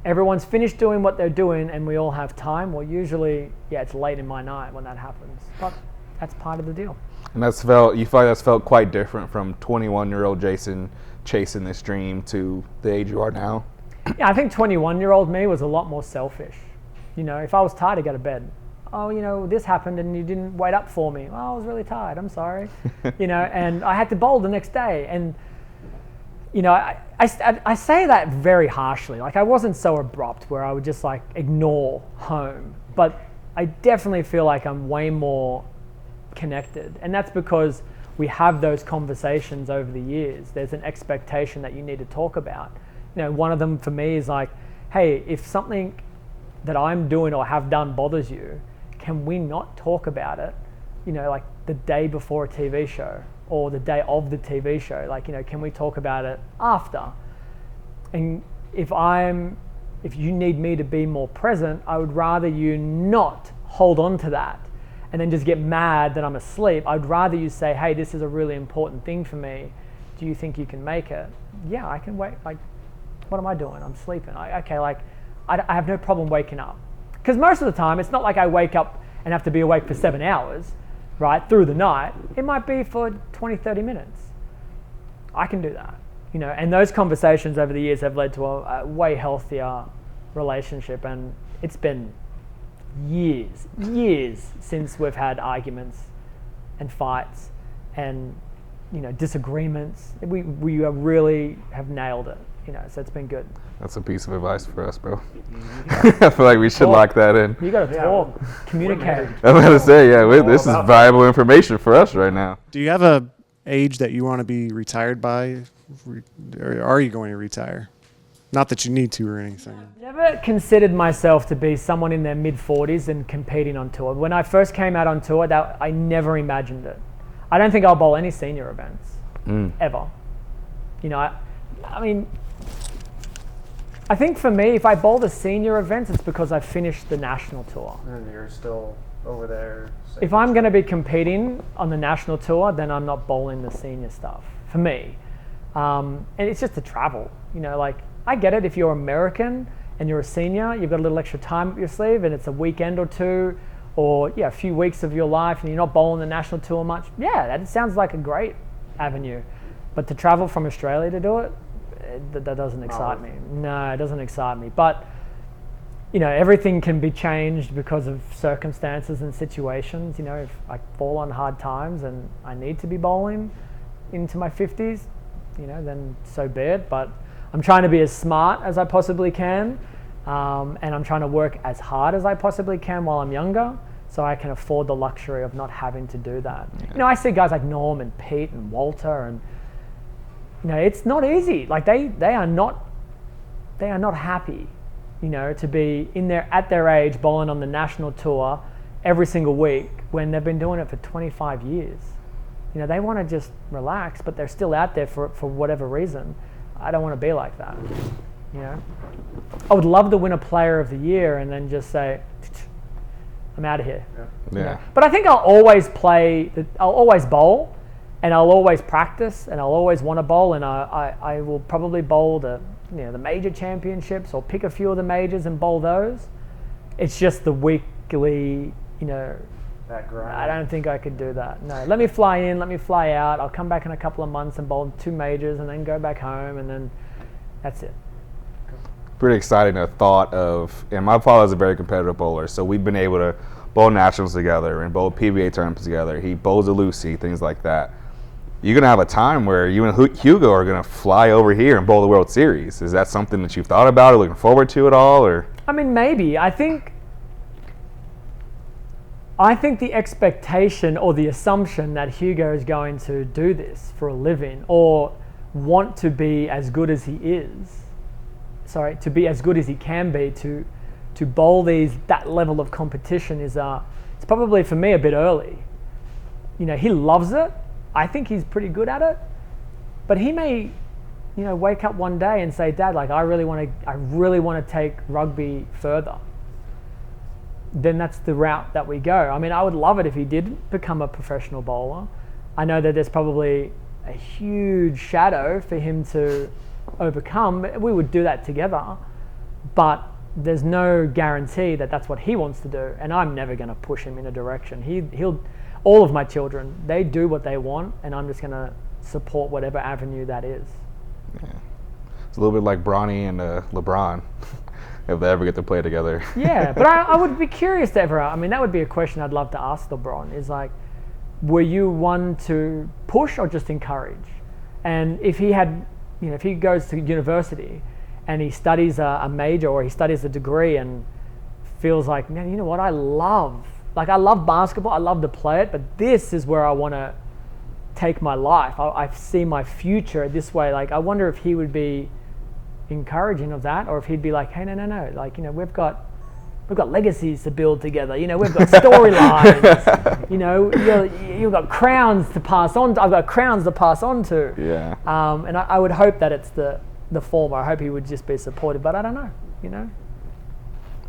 everyone's finished doing what they're doing, and we all have time. Well, usually, it's late in my night when that happens. But that's part of the deal. And you feel like that's felt quite different from 21-year-old Jason chasing this dream to the age you are now? Yeah, I think 21-year-old me was a lot more selfish. If I was tired, I'd go to bed. Oh, this happened and you didn't wait up for me. Oh, I was really tired. I'm sorry. And I had to bowl the next day. And, I say that very harshly. Like, I wasn't so abrupt where I would just ignore home. But I definitely feel like I'm way more connected, and that's because we have those conversations over the years. There's an expectation that you need to talk about. One of them for me is like, hey, if something that I'm doing or have done bothers you, can we not talk about it, like the day before a TV show or the day of the TV show? Can we talk about it after? And if you need me to be more present, I would rather you not hold on to that and then just get mad that I'm asleep. I'd rather you say, hey, this is a really important thing for me. Do you think you can make it? Yeah, I can wait. What am I doing? I'm sleeping. I have no problem waking up. Because most of the time, it's not like I wake up and have to be awake for 7 hours, right, through the night. It might be for 20, 30 minutes. I can do that, you know. And those conversations over the years have led to a way healthier relationship. And it's been years since we've had arguments and fights and, you know, disagreements. We really have nailed it, you know, so it's been good. That's a piece of advice for us, bro. I feel like we should lock that in. You got to talk, communicate. I'm going to say, this is valuable information for us right now. Do you have a age that you want to be retired by? Or are you going to retire? Not that you need to or anything. Never considered myself to be someone in their mid-40s and competing on tour. When I first came out on tour, I never imagined it. I don't think I'll bowl any senior events, ever. You know, I mean, I think for me, if I bowl the senior events, it's because I've finished the national tour. And you're still over there. If I'm going to be competing on the national tour, then I'm not bowling the senior stuff, for me. And it's just the travel, you know, like, I get it if you're American and you're a senior, you've got a little extra time up your sleeve and it's a weekend or two or a few weeks of your life and you're not bowling the national tour much. Yeah, that sounds like a great avenue. But to travel from Australia to do it, that doesn't excite me. No, it doesn't excite me. But, you know, everything can be changed because of circumstances and situations. You know, if I fall on hard times and I need to be bowling into my 50s, you know, then so be it. But I'm trying to be as smart as I possibly can, and I'm trying to work as hard as I possibly can while I'm younger, so I can afford the luxury of not having to do that. Yeah. You know, I see guys like Norm and Pete and Walter, and you know, it's not easy. Like they are not happy, you know, to be at their age bowling on the national tour every single week when they've been doing it for 25 years. You know, they want to just relax, but they're still out there for whatever reason. I don't want to be like that, you know. I would love to win a Player of the Year and then just say, I'm out of here. Yeah. You know? But I think I'll always bowl, and I'll always practice, and I'll always want to bowl, and I will probably bowl the major championships or pick a few of the majors and bowl those. It's just the weekly, you know. That grind. I don't think I could do that. No, let me fly in, let me fly out. I'll come back in a couple of months and bowl 2 majors and then go back home and then that's it. Pretty exciting the thought of, and my father's a very competitive bowler, so we've been able to bowl nationals together and bowl PBA tournaments together. He bowls a Lucy, things like that. You're going to have a time where you and Hugo are going to fly over here and bowl the World Series. Is that something that you've thought about or looking forward to at all? Or I mean, maybe. I think the expectation or the assumption that Hugo is going to do this for a living or want to be as good as he is, to be as good as he can be, to bowl that level of competition is it's probably for me a bit early. You know, he loves it. I think he's pretty good at it, but he may, you know, wake up one day and say, Dad, like I really want to take rugby further. Then that's the route that we go. I mean, I would love it if he did become a professional bowler. I know that there's probably a huge shadow for him to overcome. We would do that together, but there's no guarantee that that's what he wants to do, and I'm never going to push him in a direction. He'll. All of my children, they do what they want, and I'm just going to support whatever avenue that is. Yeah. It's a little bit like Bronny and LeBron, if they ever get to play together. Yeah, but I would be curious to ever, I mean, that would be a question I'd love to ask LeBron, is like, were you one to push or just encourage? And if he had, you know, if he goes to university and he studies a major or he studies a degree and feels like, man, you know what, I love basketball, I love to play it, but this is where I want to take my life. I see my future this way. Like, I wonder if he would be encouraging of that, or if he'd be like, hey, no, like, you know, we've got legacies to build together. You know, we've got storylines. You know, you've got crowns to pass on. I've got crowns to pass on to. Yeah. And I would hope that it's the former. I hope he would just be supportive, but I don't know. You know.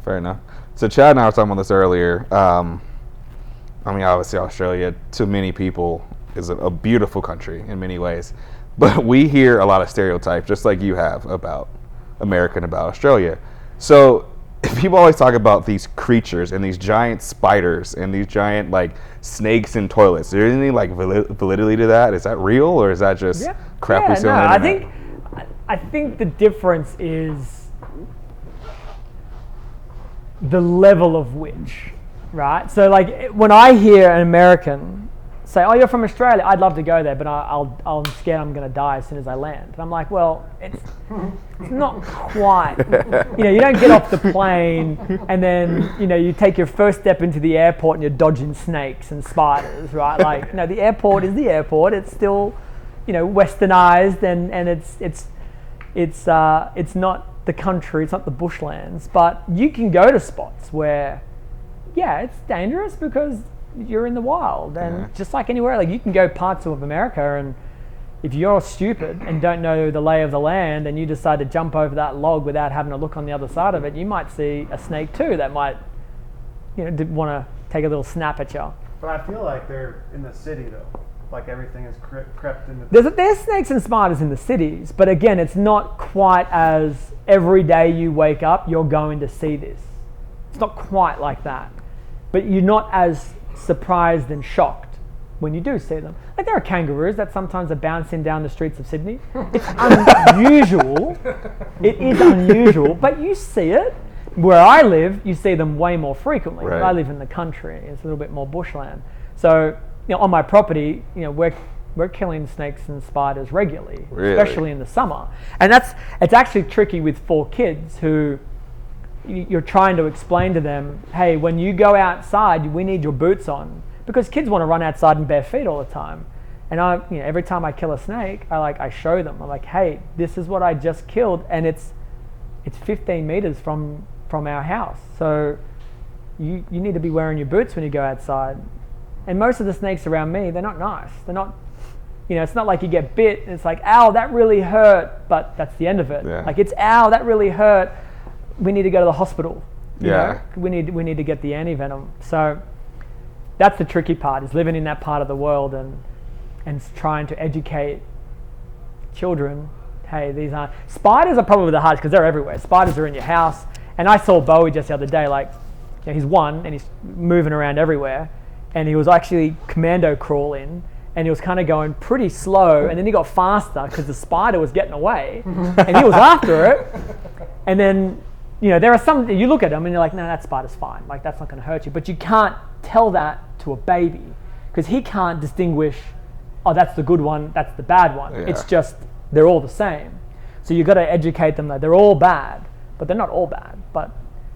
Fair enough. So Chad and I were talking about this earlier. I mean, obviously Australia, to many people, is a beautiful country in many ways. But we hear a lot of stereotypes, just like you have, about America and about Australia. So people always talk about these creatures and these giant spiders and these giant like snakes in toilets. Is there any like validity to that? Is that real, or is that just crap we see on the internet? I think the difference is the level of which, right? So like when I hear an American say, "Oh, you're from Australia. I'd love to go there, but I'm scared I'm going to die as soon as I land." And I'm like, well, it's not quite. You don't get off the plane and then you take your first step into the airport and you're dodging snakes and spiders, right? Like, the airport is the airport. It's still, westernized and it's not the country. It's not the bushlands. But you can go to spots where, it's dangerous because you're in the wild, and just like anywhere, like you can go parts of America, and if you're stupid and don't know the lay of the land and you decide to jump over that log without having a look on the other side of it, you might see a snake too that might want to take a little snap at you. But I feel like they're in the city though, like everything is crept into. There's snakes and spiders in the cities, but again, it's not quite as every day you wake up you're going to see this. It's not quite like that, but you're not as surprised and shocked when you do see them. Like there are kangaroos that sometimes are bouncing down the streets of Sydney. It's unusual. It is unusual, but you see it. Where I live, you see them way more frequently. Right. I live in the country. It's a little bit more bushland. So, on my property, we're killing snakes and spiders regularly, especially in the summer. And it's actually tricky with 4 kids who you're trying to explain to them, hey, when you go outside, we need your boots on, because kids want to run outside in bare feet all the time. And every time I kill a snake, I show them. I'm like, hey, this is what I just killed, and it's 15 meters from our house. So you need to be wearing your boots when you go outside. And most of the snakes around me, they're not nice. They're not, it's not like you get bit and it's like, ow, that really hurt, but that's the end of it. Yeah. Like it's, ow, that really hurt. We need to go to the hospital. Yeah. We need to get the anti-venom. So that's the tricky part, is living in that part of the world and trying to educate children. Hey, these aren't, spiders are probably the hardest because they're everywhere. Spiders are in your house. And I saw Bowie just the other day, he's 1 and he's moving around everywhere. And he was actually commando crawling, and he was kind of going pretty slow, and then he got faster because the spider was getting away and he was after it. And then, there are some, you look at them and you're like, no, that spider's fine. Like, that's not going to hurt you. But you can't tell that to a baby because he can't distinguish, oh, that's the good one, that's the bad one. Yeah. It's just, they're all the same. So you've got to educate them that they're all bad, but they're not all bad. But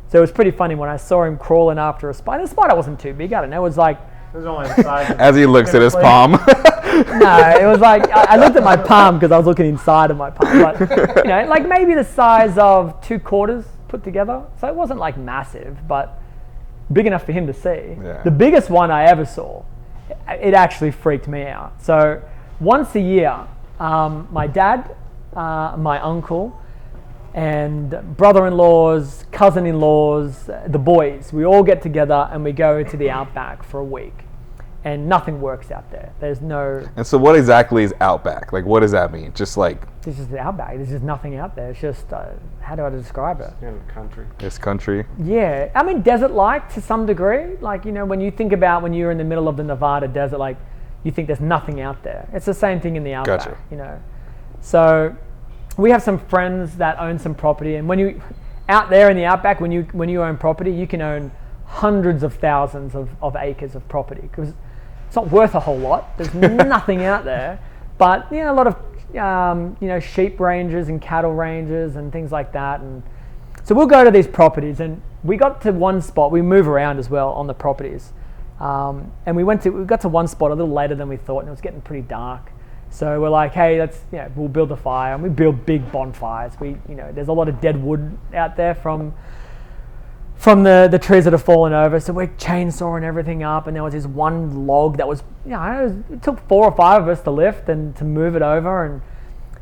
so it was pretty funny when I saw him crawling after a spider. The spider wasn't too big. I don't know. It was like, It was only the size of As he looks at his palm. no, it was like, I looked at my palm because I was looking inside of my palm. But, like maybe the size of 2 quarters put together. So it wasn't like massive, but big enough for him to see. Yeah. The biggest one I ever saw, it actually freaked me out. So once a year, my dad, my uncle, and brother-in-laws, cousin-in-laws, the boys, we all get together and we go to the outback for a week. And nothing works out there. There's no... And so what exactly is outback? Like, what does that mean? Just like... This is the outback. There's just nothing out there. It's just, how do I describe it? in the country. This country? Yeah. I mean, desert-like to some degree. Like, when you think about when you're in the middle of the Nevada desert, like, you think there's nothing out there. It's the same thing in the outback, Gotcha. So we have some friends that own some property, and when you out there in the outback, when you own property, you can own hundreds of thousands of acres of property because it's not worth a whole lot. There's nothing out there, but a lot of sheep ranges and cattle ranges and things like that. And so we'll go to these properties, and we got to one spot. We move around as well on the properties, and we got to one spot a little later than we thought, and it was getting pretty dark. So we're like, hey, we'll build a fire, and we build big bonfires. There's a lot of dead wood out there from the trees that have fallen over. So we're chainsawing everything up, and there was this one log that was, it took 4 or 5 of us to lift and to move it over. And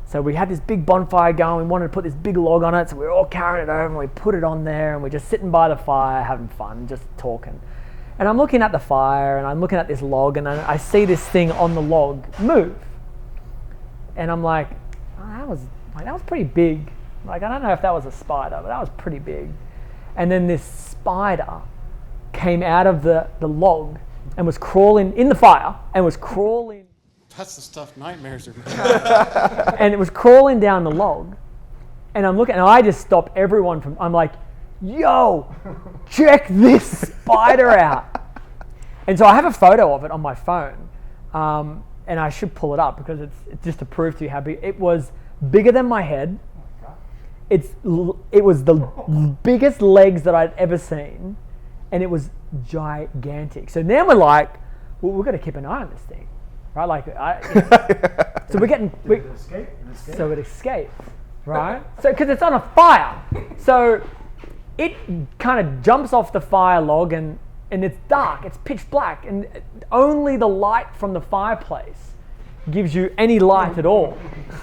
so we had this big bonfire going. We wanted to put this big log on it, so we were all carrying it over, and we put it on there, and we're just sitting by the fire, having fun, just talking. And I'm looking at the fire, and I'm looking at this log, and I see this thing on the log move. And I'm like, oh, that was pretty big. Like, I don't know if that was a spider, but that was pretty big. And then this spider came out of the log and was crawling in the fire and was crawling. That's the stuff nightmares are. And it was crawling down the log. And I'm looking, and I just stop everyone from, I'm like, yo, check this spider out. And so I have a photo of it on my phone. And I should pull it up because it's just to prove to you how big. It was bigger than my head. It was the biggest legs that I'd ever seen. And it was gigantic. So now we're like, well, we've got to keep an eye on this thing. Right? Like, so we're getting. So it escaped. Right? So, because it's on a fire. So it kind of jumps off the fire log and it's dark, it's pitch black, and only the light from the fireplace gives you any light at all.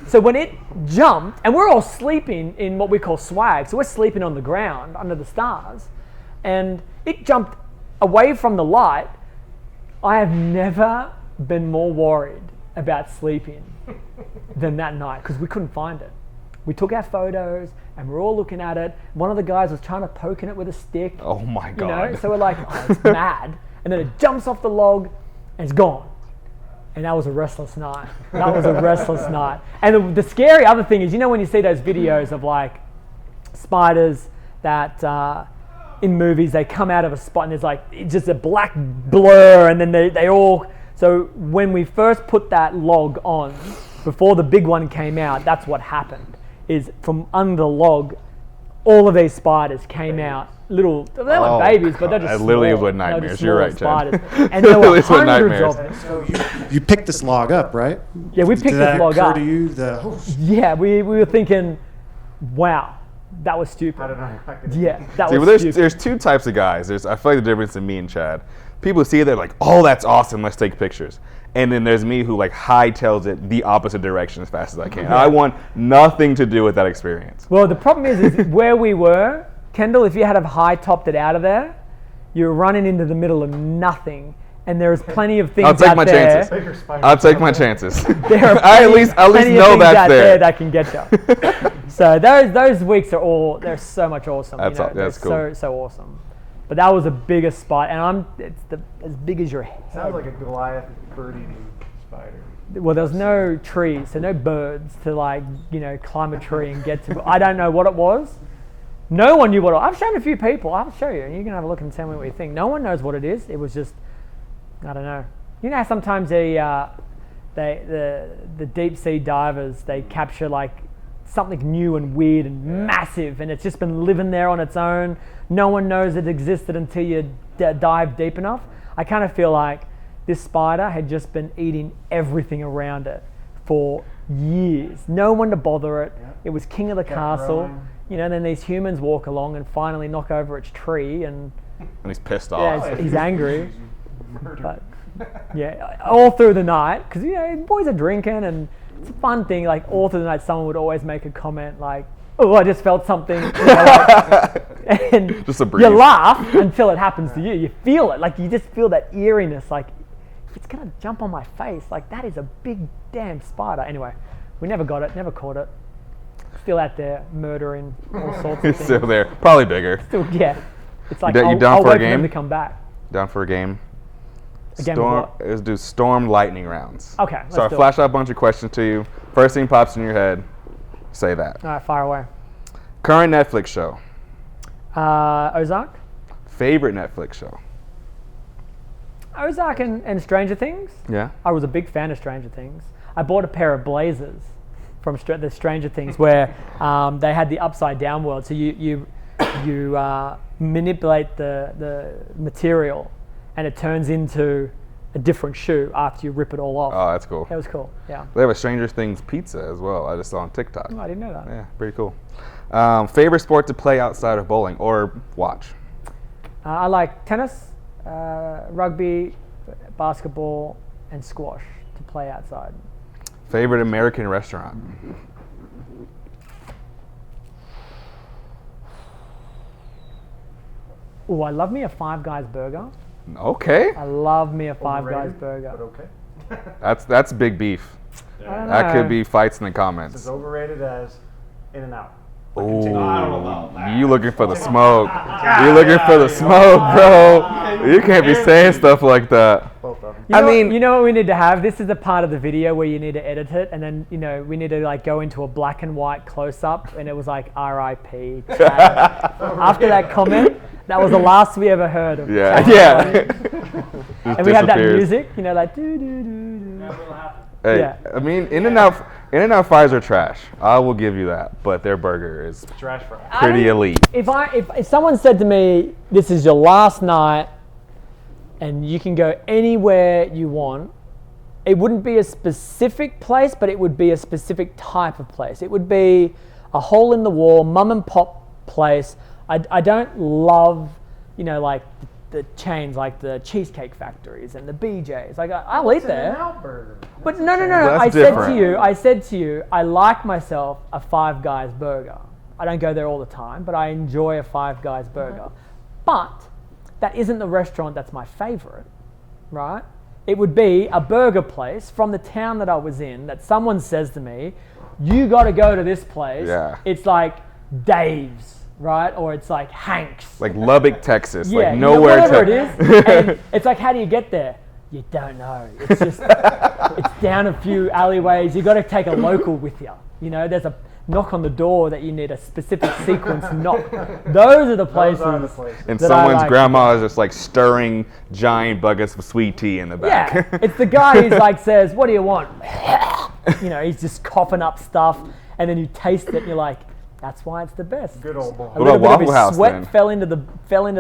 So when it jumped, and we're all sleeping in what we call swag, so we're sleeping on the ground under the stars, and it jumped away from the light. I have never been more worried about sleeping than that night because we couldn't find it. We took our photos and we're all looking at it. One of the guys was trying to poke in it with a stick. Oh my God. You know? So we're like, oh, it's mad. And then it jumps off the log and it's gone. And that was a restless night. That was a restless night. And the scary other thing is, you know, when you see those videos of like spiders that in movies, they come out of a spot and there's like it's just a black blur and then they all. So when we first put that log on, before the big one came out, that's what happened. Is from under the log, all of these spiders came out. Little, they weren't babies, but they're just that literally small. is what nightmares. They're just You're right, small Chad. spiders. And there were It's what hundreds of nightmares. them. You picked this log up, right? Yeah, we picked Did that this log occur up. to you? Yeah, we were thinking, wow, that was stupid. Yeah, that See, was well, stupid. there's two types of guys. I feel like the difference in me and Chad. People see it, they're like, oh, that's awesome, let's take pictures. And then there's me who like hightails it the opposite direction as fast as I can. I want nothing to do with that experience. Well, the problem is where we were, Kendall, if you had high-topped it out of there, you're running into the middle of nothing. And there's plenty of things I'll take out my there. chances. I'll take my chances. There are I at least plenty of know things that's out there. that can get you. So those weeks they're so much awesome. That's they're cool. So awesome. But that was the biggest spot, and it's as big as your head. Sounds like a Goliath bird-eating spider. Well, there's no trees, so no birds to climb a tree and get to. I don't know what it was. No one knew what it was. I've shown a few people. I'll show you, and you can have a look and tell me what you think. No one knows what it is. It was just, I don't know. You know how sometimes the deep sea divers, they capture like something new and weird and massive, and it's just been living there on its own. No one knows it existed until you dive deep enough. I kind of feel like this spider had just been eating everything around it for years. No one to bother it. It was king of the castle. growing. You know, then these humans walk along and finally knock over its tree, and And he's pissed off. he's angry. But yeah, all through the night, because boys are drinking and it's a fun thing. Like all through the night, someone would always make a comment like, "Oh, I just felt something," and Just a breeze. you laugh until it happens to you. You feel it, like you just feel that eeriness, like if it's gonna jump on my face, like that is a big damn spider. Anyway, we never got it, never caught it. Still out there murdering all sorts of He's things. still there. Probably bigger. Still, yeah. It's like You I'll down for a wait for game? them to come back. Down for a game? A game of what? Let's do storm lightning rounds. Okay, So I let's do flash out a bunch of questions to you. First thing pops in your head, say that. All right, fire away. Current Netflix show. Ozark? Favorite Netflix show. Ozark and Stranger Things? Yeah. I was a big fan of Stranger Things. I bought a pair of blazers from the Stranger Things where they had the upside down world. So you manipulate the material and it turns into a different shoe after you rip it all off. Oh, that's cool. That was cool, yeah. They have a Stranger Things pizza as well. I just saw on TikTok. Oh, I didn't know that. Yeah, pretty cool. Favorite sport to play outside of bowling or watch? I like tennis, rugby, basketball, and squash to play outside. Favorite American restaurant? Oh, I love me a Five Guys burger. Okay. I love me a Five Guys burger. Okay. That's big beef. I don't That know. could be fights in the comments. As overrated as In-N-Out. Ooh, you looking for the smoke? You looking for the smoke, bro? You can't be saying stuff like that. You know what we need to have? This is the part of the video where you need to edit it, and then we need to like go into a black and white close up, and it was like R.I.P. After that comment, that was the last we ever heard of. Yeah. And we had that music, like doo doo doo doo. Hey, Yeah. I mean, In-N-Out fries are trash. I will give you that, but their burger is Trash fry. pretty elite. If someone said to me, "This is your last night, and you can go anywhere you want," it wouldn't be a specific place, but it would be a specific type of place. It would be a hole in the wall, mum and pop place. I don't love, like the chains like the Cheesecake Factories and the BJ's. Like I'll eat there. But no. That's I different. said to you, I like myself a Five Guys burger. I don't go there all the time, but I enjoy a Five Guys burger. But that isn't the restaurant that's my favorite, right? It would be a burger place from the town that I was in that someone says to me, "You got to go to this place." Yeah. It's like Dave's. Right? Or it's like Hank's. Like Lubbock, Texas. Yeah, like nowhere. whatever it is. And it's like, how do you get there? You don't know. It's just, it's down a few alleyways. You got to take a local with you. There's a knock on the door that you need a specific sequence knock. Those are the places. And that someone's I like. grandma is just like stirring giant buckets of sweet tea in the back. Yeah, it's the guy who's like says, "What do you want?" He's just coughing up stuff, and then you taste it, and you're like, that's why it's the best. Good old boy. A little bit of Waffle his House, sweat then? fell into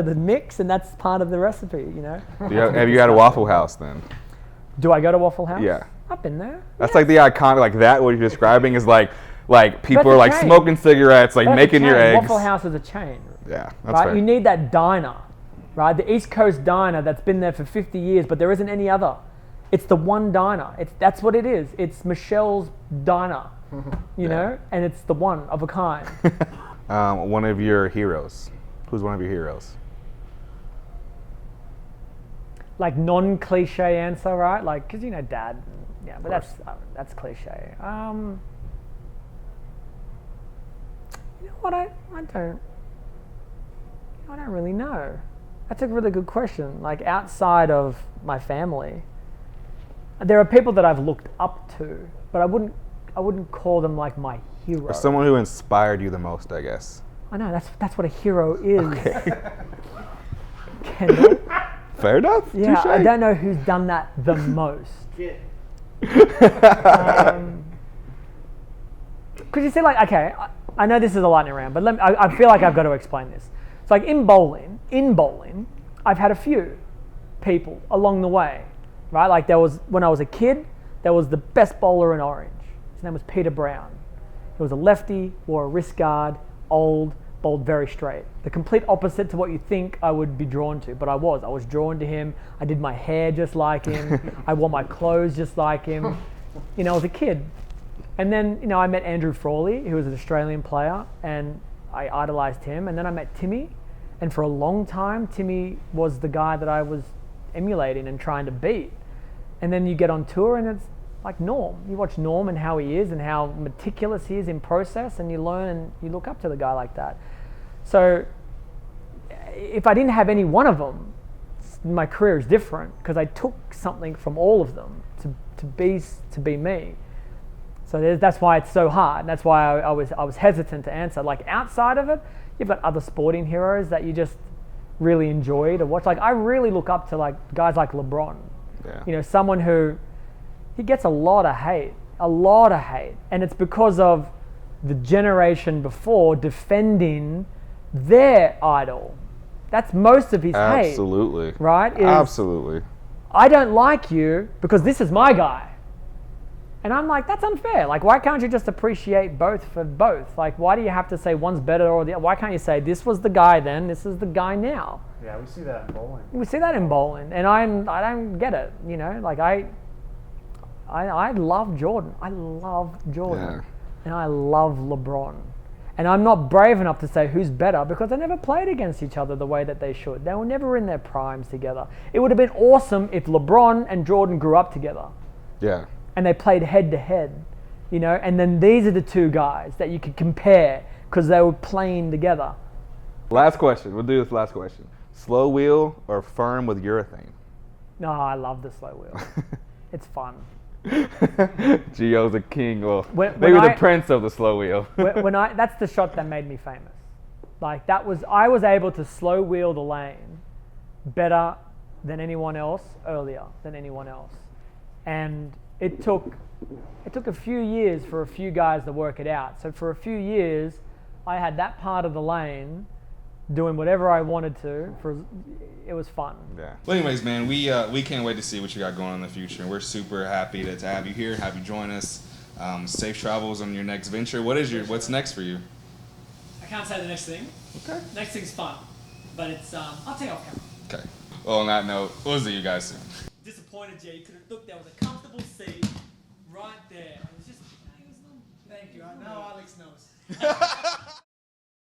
the mix, and that's part of the recipe. Have you had a Waffle House then? Do I go to Waffle House? Yeah. I've been there. That's like the iconic, like that. What you're describing is like people That's are a like chain. smoking cigarettes, like That's a making your chain. eggs. Waffle House is a chain. Yeah, that's Right? fair. You need that diner, right? The East Coast diner that's been there for 50 years, but there isn't any other. It's the one diner. That's what it is. It's Michelle's diner, and it's the one of a kind. One of your heroes. Who's one of your heroes? Like non-cliche answer, right? Like, because Dad. Yeah, but that's cliche. You know what? I don't really know. That's a really good question. Like outside of my family, there are people that I've looked up to, but I wouldn't call them like my hero. Or someone who inspired you the most, I guess. I know that's what a hero is. Okay. Kendall. Fair enough. Yeah, Touche. I don't know who's done that the most. Because you see, like, okay, I know this is a lightning round, but I feel like I've got to explain this. It's like in bowling, I've had a few people along the way, right? Like when I was a kid, there was the best bowler in Orange. His name was Peter Brown. He was a lefty, wore a wrist guard, old, bowled very straight. The complete opposite to what you think I would be drawn to, but I was drawn to him. I did my hair just like him. I wore my clothes just like him. I was a kid. And then, I met Andrew Frawley, who was an Australian player, and I idolized him. And then I met Timmy, and for a long time, Timmy was the guy that I was emulating and trying to beat. And then you get on tour, and it's like Norm. You watch Norm and how he is and how meticulous he is in process, and you learn and you look up to the guy like that. So if I didn't have any one of them, my career is different because I took something from all of them to be me. So that's why it's so hard. That's why I was hesitant to answer. Like outside of it, you've got other sporting heroes that you just really enjoy to watch. Like I really look up to like guys like LeBron. Yeah. Someone who he gets a lot of hate, and it's because of the generation before defending their idol. That's most of his hate. Absolutely. Right? Absolutely. I don't like you because this is my guy. And I'm like, that's unfair. Like, why can't you just appreciate both for both? Like, why do you have to say one's better or the other? Why can't you say this was the guy then, this is the guy now? Yeah, we see that in bowling. We see that in bowling, and I don't get it. Like I love Jordan. Yeah. And I love LeBron. And I'm not brave enough to say who's better because they never played against each other the way that they should. They were never in their primes together. It would have been awesome if LeBron and Jordan grew up together. Yeah. And they played head to head, and then these are the two guys that you could compare because they were playing together. Last question. We'll do this last question. Slow wheel or firm with urethane? No, I love the slow wheel. It's fun. Gio's a king. Well, When maybe the I- prince of the slow wheel. That's the shot that made me famous. Like I was able to slow wheel the lane better than anyone else earlier than anyone else, and it took a few years for a few guys to work it out. So for a few years, I had that part of the lane doing whatever I wanted to. It was fun. Yeah. Well, anyways, man, we can't wait to see what you got going on in the future. We're super happy to have you here, have you join us. Safe travels on your next venture. What's next for you? I can't say the next thing. Okay. Next thing's fun, but it's I'll take it off camera. Okay. Well, on that note, we'll see you guys soon. Disappointed, Jay. You could have looked. There was a comfortable seat right there. It was just. Thank you. I know Alex knows.